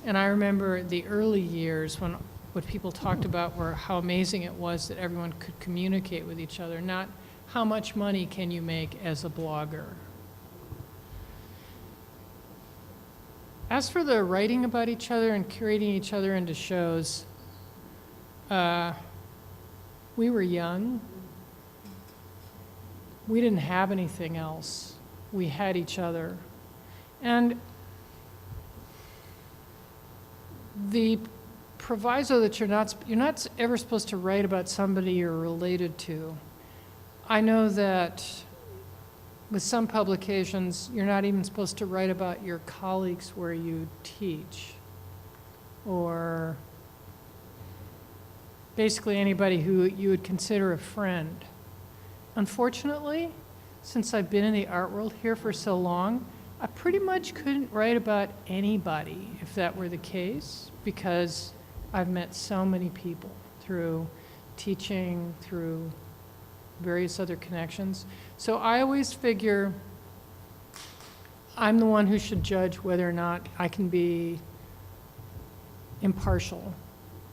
And I remember the early years when what people talked about were how amazing it was that everyone could communicate with each other, not how much money can you make as a blogger. As for the writing about each other and curating each other into shows, we were young. We didn't have anything else. We had each other. And the proviso that you're not ever supposed to write about somebody you're related to. I know that with some publications, you're not even supposed to write about your colleagues where you teach, or basically anybody who you would consider a friend. Unfortunately, since I've been in the art world here for so long, I pretty much couldn't write about anybody if that were the case, because I've met so many people through teaching, through various other connections. So I always figure I'm the one who should judge whether or not I can be impartial.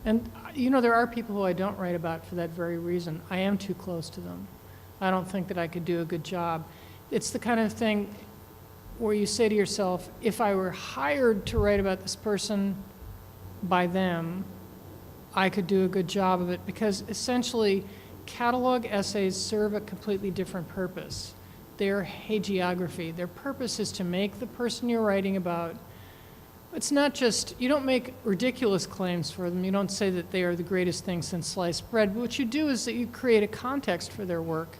And there are people who I don't write about for that very reason. I am too close to them. I don't think that I could do a good job. It's the kind of thing where you say to yourself, if I were hired to write about this person by them, I could do a good job of it, because essentially catalog essays serve a completely different purpose. They're hagiography. Their purpose is to make the person you're writing about, it's not just, you don't make ridiculous claims for them. You don't say that they are the greatest thing since sliced bread. But what you do is that you create a context for their work.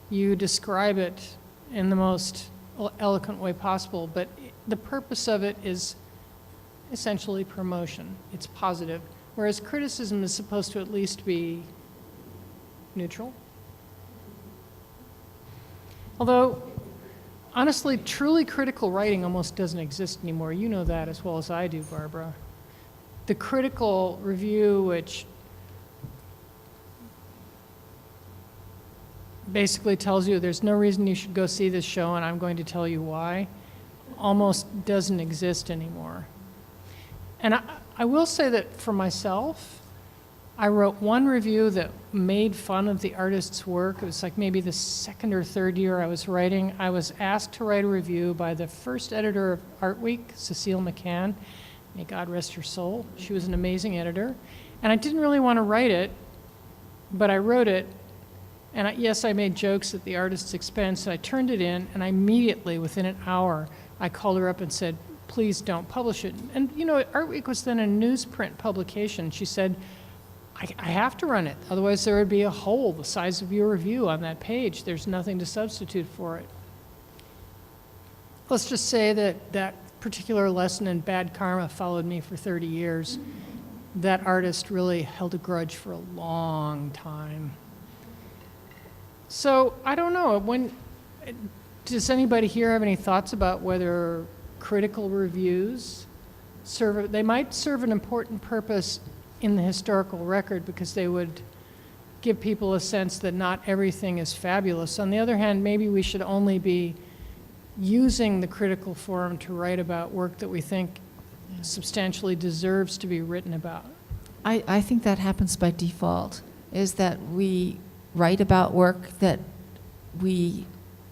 You describe it in the most eloquent way possible, but the purpose of it is essentially promotion. It's positive, whereas criticism is supposed to at least be neutral. Although, honestly, truly critical writing almost doesn't exist anymore. You know that as well as I do, Barbara. The critical review, which basically tells you there's no reason you should go see this show and I'm going to tell you why, almost doesn't exist anymore. And I will say that for myself, I wrote one review that made fun of the artist's work. It was like maybe the second or third year I was writing. I was asked to write a review by the first editor of Art Week, Cecile McCann. May God rest her soul. She was an amazing editor. And I didn't really want to write it, but I wrote it. And yes, I made jokes at the artist's expense. I turned it in, and I immediately, within an hour, I called her up and said, please don't publish it. And Art Week was then a newsprint publication. She said, I have to run it, otherwise there would be a hole the size of your review on that page. There's nothing to substitute for it. Let's just say that that particular lesson in bad karma followed me for 30 years. That artist really held a grudge for a long time. So I don't know, does anybody here have any thoughts about whether critical reviews they might serve an important purpose in the historical record, because they would give people a sense that not everything is fabulous. On the other hand, maybe we should only be using the critical forum to write about work that we think substantially deserves to be written about. I think that happens by default, is that we write about work that we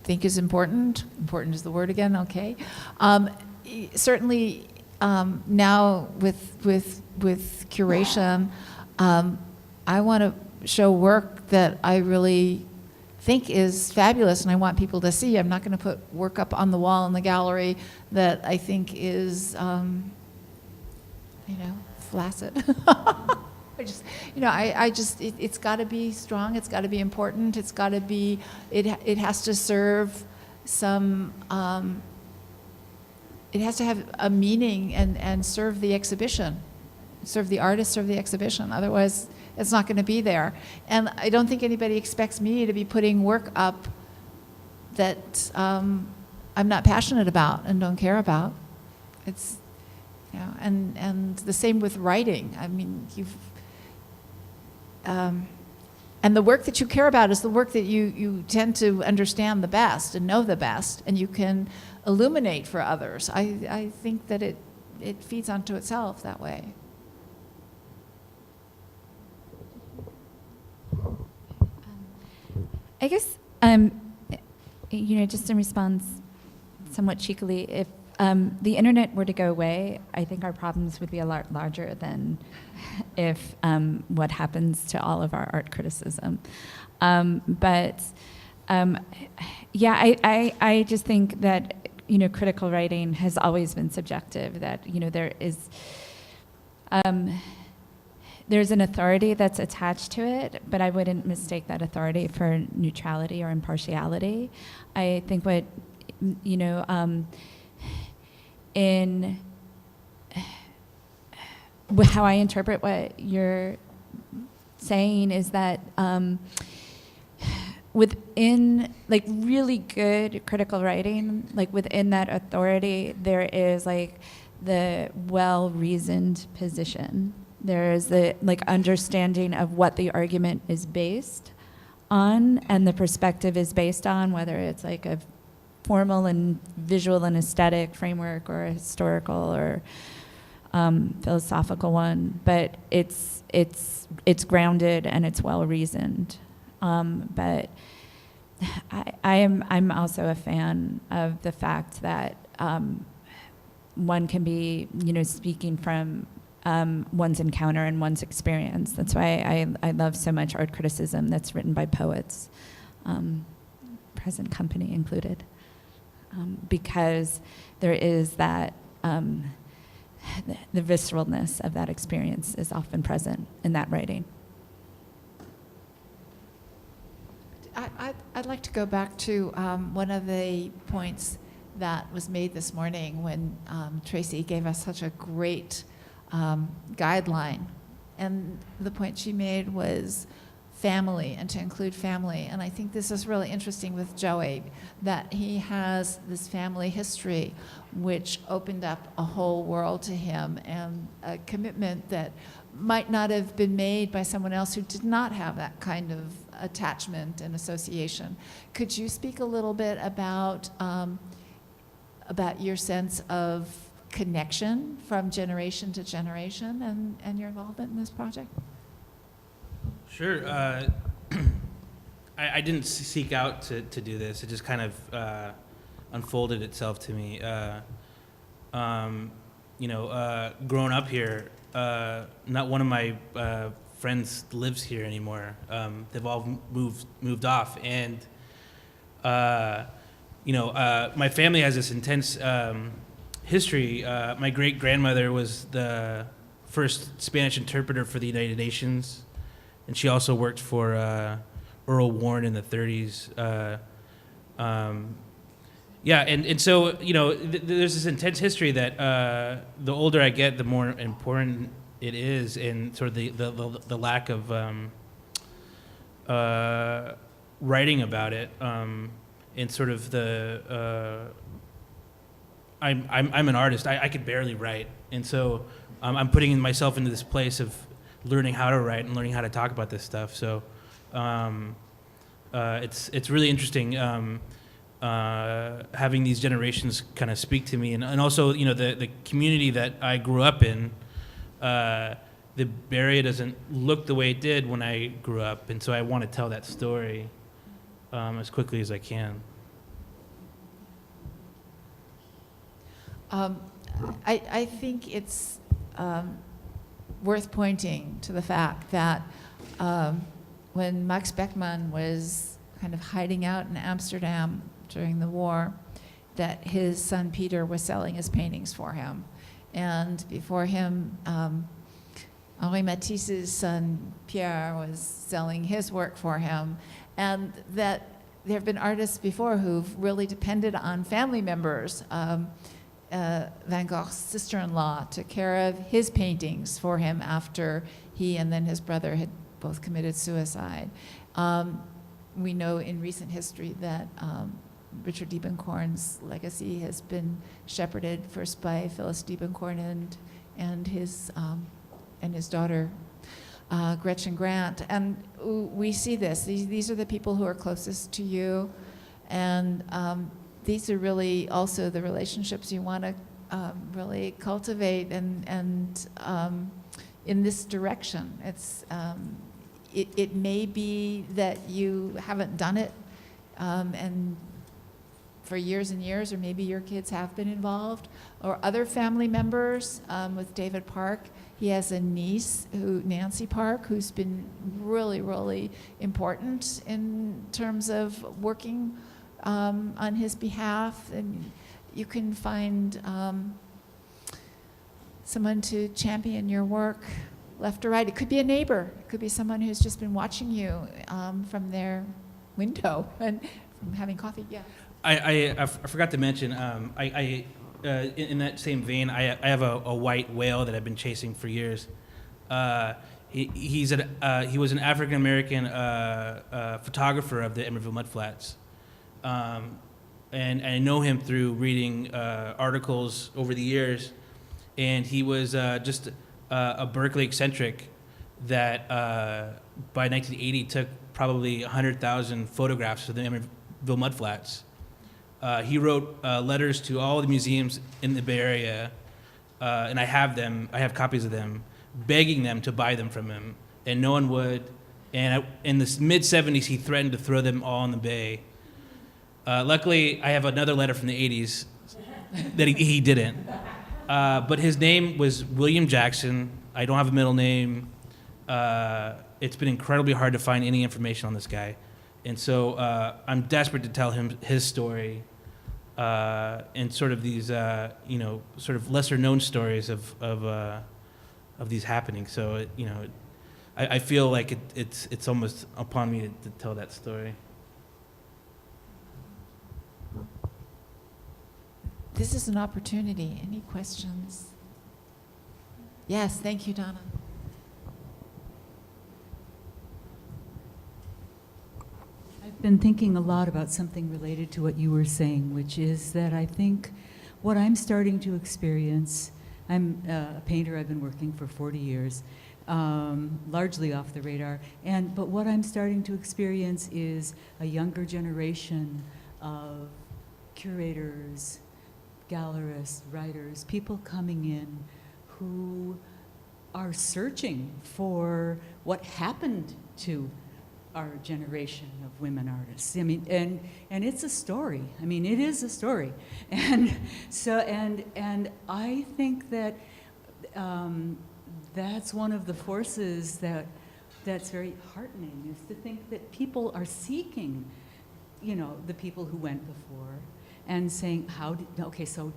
think is important. Important is the word again, okay. Certainly now with curation, I want to show work that I really think is fabulous and I want people to see. I'm not going to put work up on the wall in the gallery that I think is, flaccid. It's got to be strong. It's got to be important. It's got to be. It has to serve some. It has to have a meaning and serve the exhibition, serve the artist, serve the exhibition. Otherwise, it's not going to be there. And I don't think anybody expects me to be putting work up that I'm not passionate about and don't care about. It's, and the same with writing. I mean, and the work that you care about is the work that you tend to understand the best and know the best, and you can illuminate for others. I think that it feeds onto itself that way. I guess, just in response, somewhat cheekily, if the internet were to go away, I think our problems would be a lot larger than if what happens to all of our art criticism. I just think that critical writing has always been subjective. That there is there's an authority that's attached to it, but I wouldn't mistake that authority for neutrality or impartiality. I think what, you know, how I interpret what you're saying is that within, like, really good critical writing, like, within that authority, there is, like, the well-reasoned position. There is the, like, understanding of what the argument is based on and the perspective is based on, whether it's like a formal and visual and aesthetic framework or a historical or philosophical one, but it's grounded and it's well reasoned. But I'm also a fan of the fact that one can be, you know, speaking from one's encounter and one's experience. That's why I love so much art criticism that's written by poets, present company included, because there is that the visceralness of that experience is often present in that writing. I'd like to go back to one of the points that was made this morning when Tracy gave us such a great guideline. And the point she made was family, and to include family. And I think this is really interesting with Joey, that he has this family history which opened up a whole world to him, and a commitment that might not have been made by someone else who did not have that kind of attachment and association. Could you speak a little bit about your sense of connection from generation to generation and your involvement in this project? Sure. I didn't seek out to do this. It just kind of unfolded itself to me. Growing up here, not one of my friends lives here anymore. They've all moved off, and my family has this intense history. My great-grandmother was the first Spanish interpreter for the United Nations, and she also worked for Earl Warren in the 30s. And so, there's this intense history that the older I get, the more important it is, and sort of the lack of writing about it, and sort of I'm an artist. I could barely write, and so I'm putting myself into this place of learning how to write and learning how to talk about this stuff. So it's really interesting having these generations kind of speak to me, and also the community that I grew up in. The Bay Area doesn't look the way it did when I grew up, and so I want to tell that story as quickly as I can. I think it's worth pointing to the fact that when Max Beckmann was kind of hiding out in Amsterdam during the war, that his son Peter was selling his paintings for him. And before him, Henri Matisse's son Pierre was selling his work for him. And that there have been artists before who've really depended on family members. Van Gogh's sister-in-law took care of his paintings for him after he and then his brother had both committed suicide. We know in recent history that Richard Diebenkorn's legacy has been shepherded first by Phyllis Diebenkorn and his daughter Gretchen Grant. And we see this. These are the people who are closest to you, and these are really also the relationships you want to really cultivate and in this direction. It may be that you haven't done it and for years and years, or maybe your kids have been involved, or other family members. With David Park, he has a niece, Nancy Park, who's been really, really important in terms of working on his behalf. And you can find someone to champion your work left or right. It could be a neighbor. It could be someone who's just been watching you from their window and from having coffee. Yeah. I forgot to mention, in that same vein, I have a white whale that I've been chasing for years. He was an African American photographer of the Emeryville Mudflats, and I know him through reading articles over the years. And he was just a Berkeley eccentric that by 1980 took probably 100,000 photographs of the Emeryville Mudflats. He wrote letters to all the museums in the Bay Area, and I have copies of them, begging them to buy them from him, and no one would. And in the mid-'70s, he threatened to throw them all in the Bay. Luckily, I have another letter from the '80s that he didn't. But his name was William Jackson. I don't have a middle name. It's been incredibly hard to find any information on this guy. And so I'm desperate to tell him his story and sort of these, sort of lesser known stories of these happenings. So, I feel like it's almost upon me to tell that story. This is an opportunity. Any questions? Yes, thank you, Donna. I've been thinking a lot about something related to what you were saying, which is that I think what I'm starting to experience, I'm a painter, I've been working for 40 years, largely off the radar, but what I'm starting to experience is a younger generation of curators, gallerists, writers, people coming in who are searching for what happened to our generation of women artists. I mean, and it's a story. I mean, it is a story. And so, and I think that that's one of the forces that's very heartening, is to think that people are seeking, the people who went before, and saying, so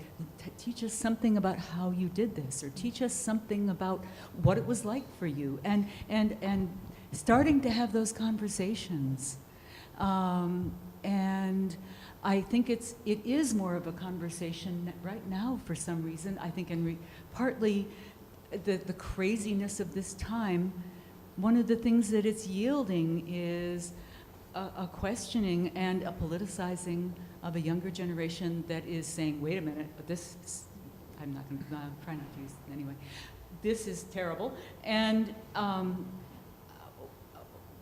teach us something about how you did this, or teach us something about what it was like for you, and starting to have those conversations. And I think it is more of a conversation right now for some reason. I think partly the craziness of this time, one of the things that it's yielding is a questioning and a politicizing of a younger generation that is saying, wait a minute, but this is, I'm not going to try not to use it anyway. This is terrible. And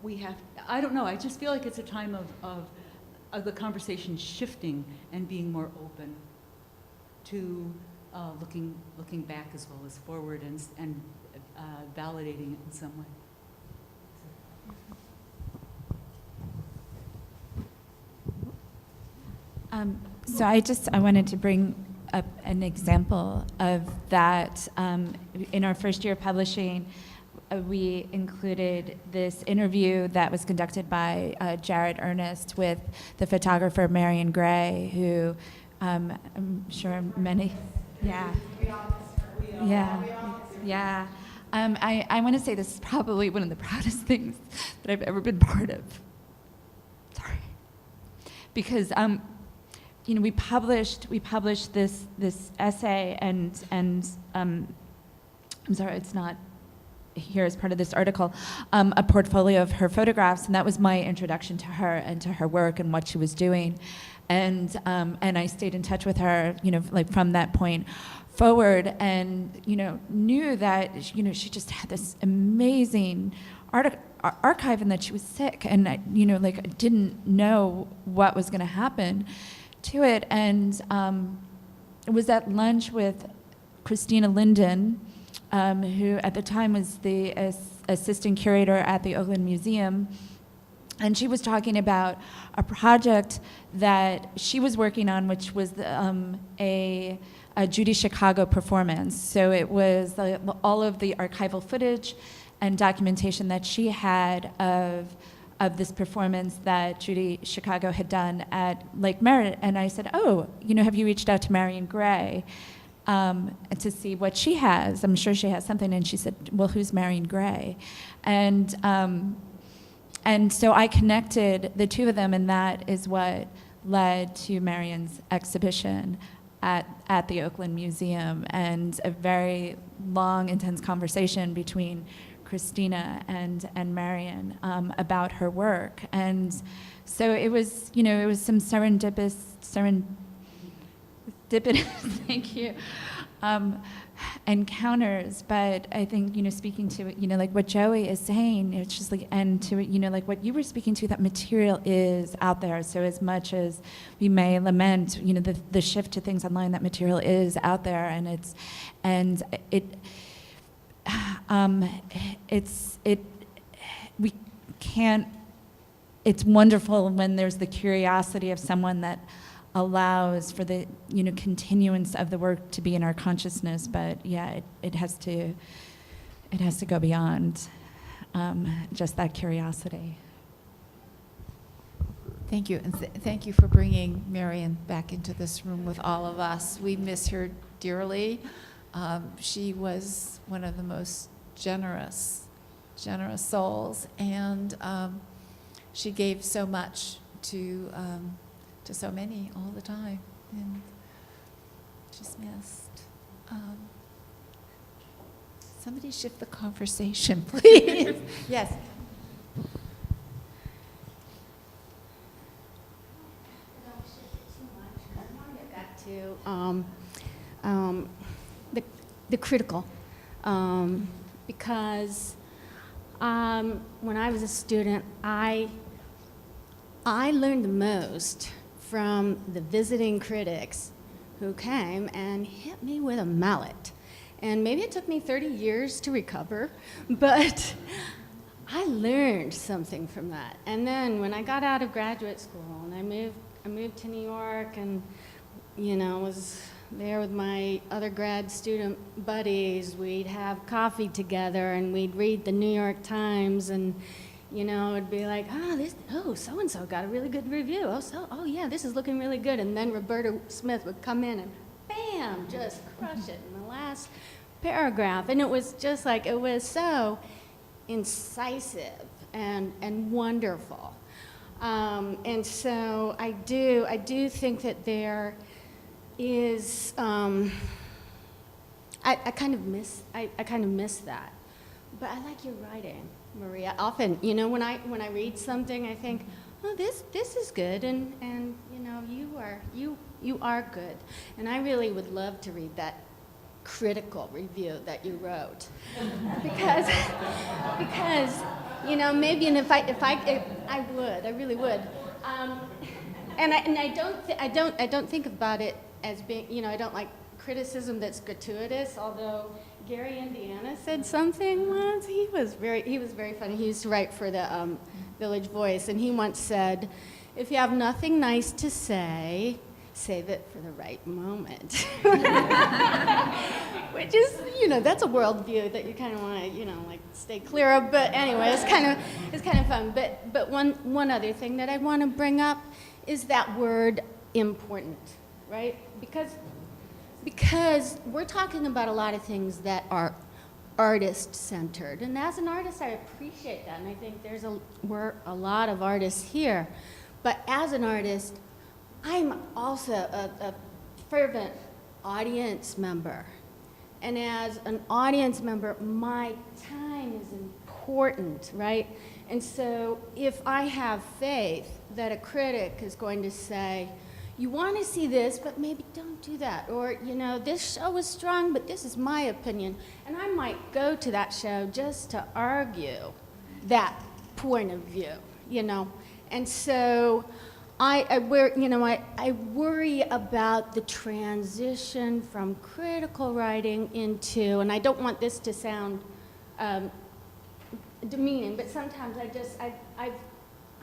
we have, I don't know, I just feel like it's a time of the conversation shifting and being more open to looking back as well as forward and validating it in some way. So I wanted to bring up an example of that. In our first year of publishing, we included this interview that was conducted by Jared Ernest with the photographer Marion Gray, who I'm sure many, yeah. I want to say this is probably one of the proudest things that I've ever been part of. Sorry, because we published this essay, and I'm sorry, it's not here as part of this article, a portfolio of her photographs, and that was my introduction to her and to her work and what she was doing, and I stayed in touch with her, from that point forward, and knew that she just had this amazing archive, and that she was sick, and I didn't know what was going to happen to it, and it was at lunch with Christina Linden, who at the time was the assistant curator at the Oakland Museum, and she was talking about a project that she was working on, which was a Judy Chicago performance. So it was all of the archival footage and documentation that she had of this performance that Judy Chicago had done at Lake Merritt. And I said, have you reached out to Marion Gray? to see what she has. I'm sure she has something. And she said, well, who's Marion Gray? And so I connected the two of them, and that is what led to Marion's exhibition at the Oakland Museum, and a very long, intense conversation between Christina and Marion about her work. And so it was some serendipitous, thank you, encounters. But I think, speaking to, like what Joey is saying, it's just like, and to, like what you were speaking to, that material is out there. So as much as we may lament, the shift to things online, that material is out there, and we can't, it's wonderful when there's the curiosity of someone that allows for the continuance of the work to be in our consciousness. But yeah, it has to go beyond just that curiosity. Thank you, and thank you for bringing Marion back into this room with all of us. We miss her dearly. She was one of the most generous souls, and she gave so much to so many all the time, and she's missed. Somebody shift the conversation, please. Yes. To the critical, because when I was a student, I learned the most from the visiting critics who came and hit me with a mallet. And maybe it took me 30 years to recover, but I learned something from that. And then when I got out of graduate school and I moved to New York, and was there with my other grad student buddies. We'd have coffee together, and we'd read the New York Times, and it'd be like, so-and-so got a really good review. Oh yeah, this is looking really good. And then Roberta Smith would come in and bam, just crush it in the last paragraph. And it was just like, it was so incisive and wonderful. And so I do think that there is, I kind of miss that. But I like your writing, Maria. Often, when I read something, I think, oh, this is good, and you are good. And I really would love to read that critical review that you wrote, because maybe, and if I would, I really would. And I don't think about it as being, I don't like criticism that's gratuitous, although Gary Indiana said something once. He was very funny. He used to write for the Village Voice, and he once said, if you have nothing nice to say, save it for the right moment. Which is, that's a worldview that you kind of want to, stay clear of. But anyway, it's kind of fun. But one other thing that I want to bring up is that word important, right? Because we're talking about a lot of things that are artist-centered. And as an artist, I appreciate that. And I think we're a lot of artists here. But as an artist, I'm also a fervent audience member. And as an audience member, my time is important, right? And so if I have faith that a critic is going to say, you want to see this, but maybe don't do that. Or, this show was strong, but this is my opinion. And I might go to that show just to argue that point of view, And so I worry about the transition from critical writing into, and I don't want this to sound demeaning, but sometimes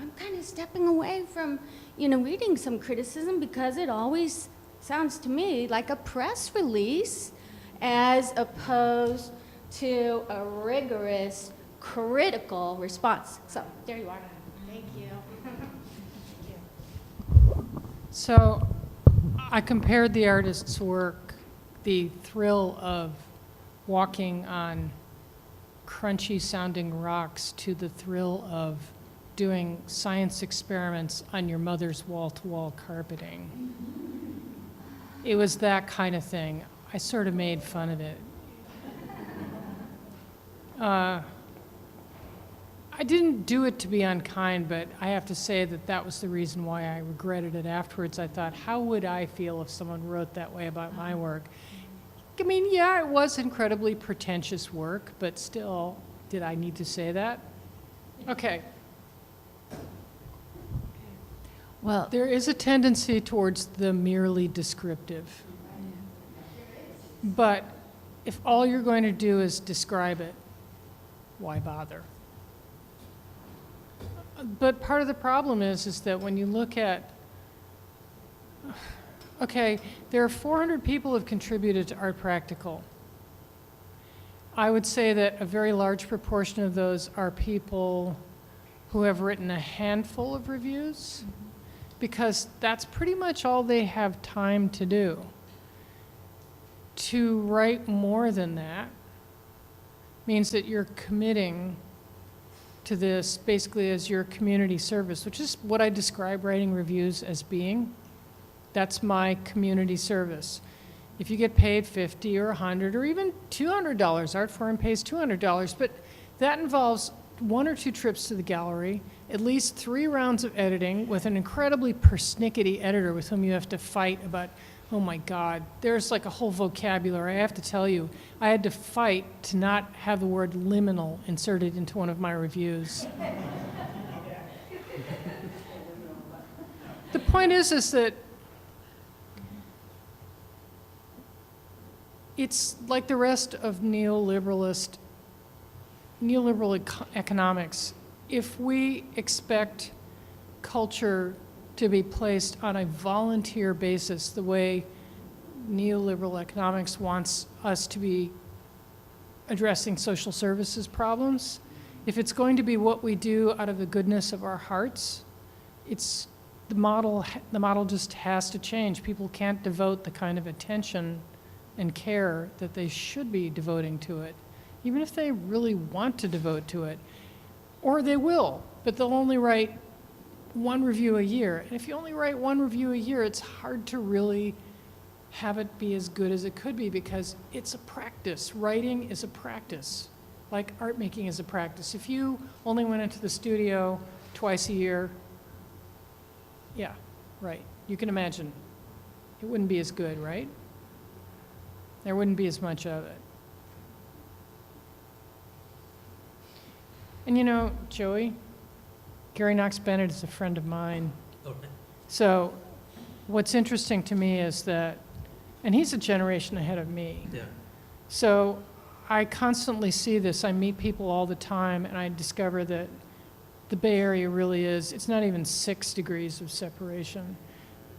I'm kind of stepping away from, reading some criticism, because it always sounds to me like a press release as opposed to a rigorous critical response. So there you are. Thank you. So I compared the artist's work, the thrill of walking on crunchy sounding rocks to the thrill of doing science experiments on your mother's wall-to-wall carpeting. It was that kind of thing. I sort of made fun of it. I didn't do it to be unkind, but I have to say that that was the reason why I regretted it afterwards. I thought, how would I feel if someone wrote that way about my work? I mean, yeah, it was incredibly pretentious work, but still, did I need to say that? Okay. Well, There is a tendency towards the merely descriptive. But if all you're going to do is describe it, why bother? But part of the problem is that when you look at, okay, there are 400 people who have contributed to Art Practical. I would say that a very large proportion of those are people who have written a handful of reviews, because that's pretty much all they have time to do. To write more than that means that you're committing to this basically as your community service, which is what I describe writing reviews as being. That's my community service. If you get paid $50 or $100 or even $200, Art Forum pays $200, but that involves 1 or 2 trips to the gallery, at least 3 rounds of editing with an incredibly persnickety editor with whom you have to fight about, oh my God, there's like a whole vocabulary. I have to tell you, I had to fight to not have the word liminal inserted into one of my reviews. The point is that it's like the rest of neoliberal economics. If we expect culture to be placed on a volunteer basis, the way neoliberal economics wants us to be addressing social services problems, if it's going to be what we do out of the goodness of our hearts, it's the model just has to change. People can't devote the kind of attention and care that they should be devoting to it, even if they really want to devote to it. Or they will, but they'll only write 1 review a year. And if you only write 1 review a year, it's hard to really have it be as good as it could be, because it's a practice. Writing is a practice, like art making is a practice. If you only went into the studio twice a year, yeah, right. You can imagine it wouldn't be as good, right? There wouldn't be as much of it. And you know, Joey, Gary Knox Bennett is a friend of mine. So what's interesting to me is that, and he's a generation ahead of me. Yeah. So I constantly see this. I meet people all the time, and I discover that the Bay Area really is, it's not even 6 degrees of separation.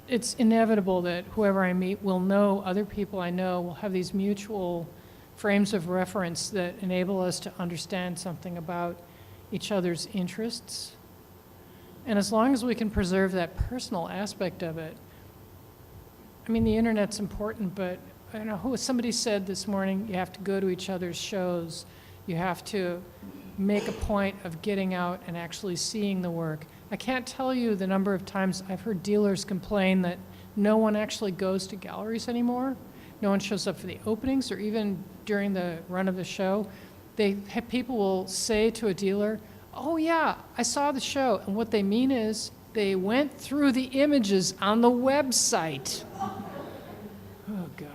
It's inevitable that whoever I meet will know other people I know, will have these mutual frames of reference that enable us to understand something about each other's interests. And as long as we can preserve that personal aspect of it, I mean, the internet's important, but I don't know who, somebody said this morning, you have to go to each other's shows. You have to make a point of getting out and actually seeing the work. I can't tell you the number of times I've heard dealers complain that no one actually goes to galleries anymore. No one shows up for the openings or even during the run of the show. People will say to a dealer, oh yeah, I saw the show. And what they mean is they went through the images on the website. Oh God.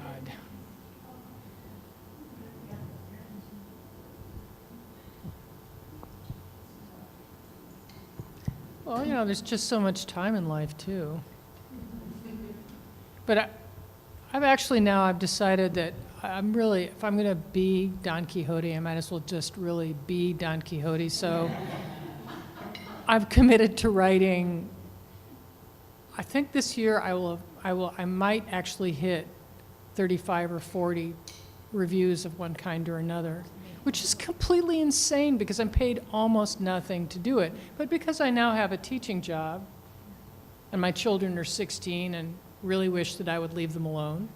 Well, you know, there's just so much time in life too. But I've decided that I'm really, if I'm going to be Don Quixote, I might as well just really be Don Quixote. So I've committed to writing. I think this year I might actually hit 35 or 40 reviews of one kind or another, which is completely insane because I'm paid almost nothing to do it. But because I now have a teaching job and my children are 16 and really wish that I would leave them alone,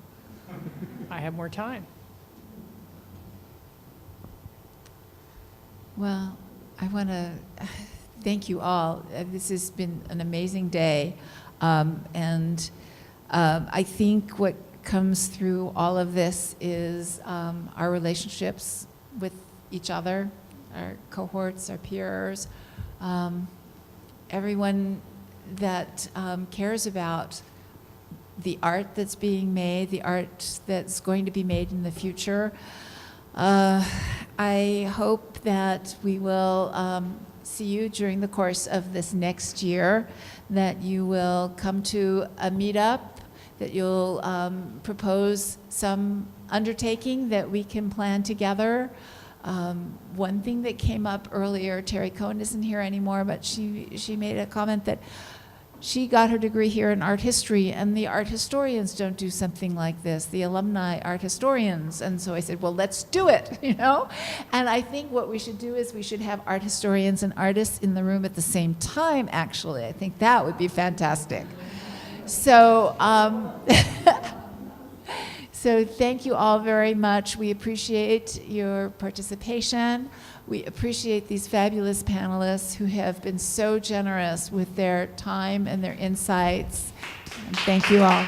I have more time. Well, I want to thank you all. This has been an amazing day. I think what comes through all of this is our relationships with each other, our cohorts, our peers, everyone that cares about the art that's being made, the art that's going to be made in the future. I hope that we will see you during the course of this next year, that you will come to a meetup, that you'll propose some undertaking that we can plan together. One thing that came up earlier, Terry Cohn isn't here anymore, but she made a comment that she got her degree here in art history, and the art historians don't do something like this, the alumni art historians. And so I said, well, let's do it, you know? And I think what we should do is we should have art historians and artists in the room at the same time, actually. I think that would be fantastic. So, so thank you all very much. We appreciate your participation. We appreciate these fabulous panelists who have been so generous with their time and their insights. And thank you all.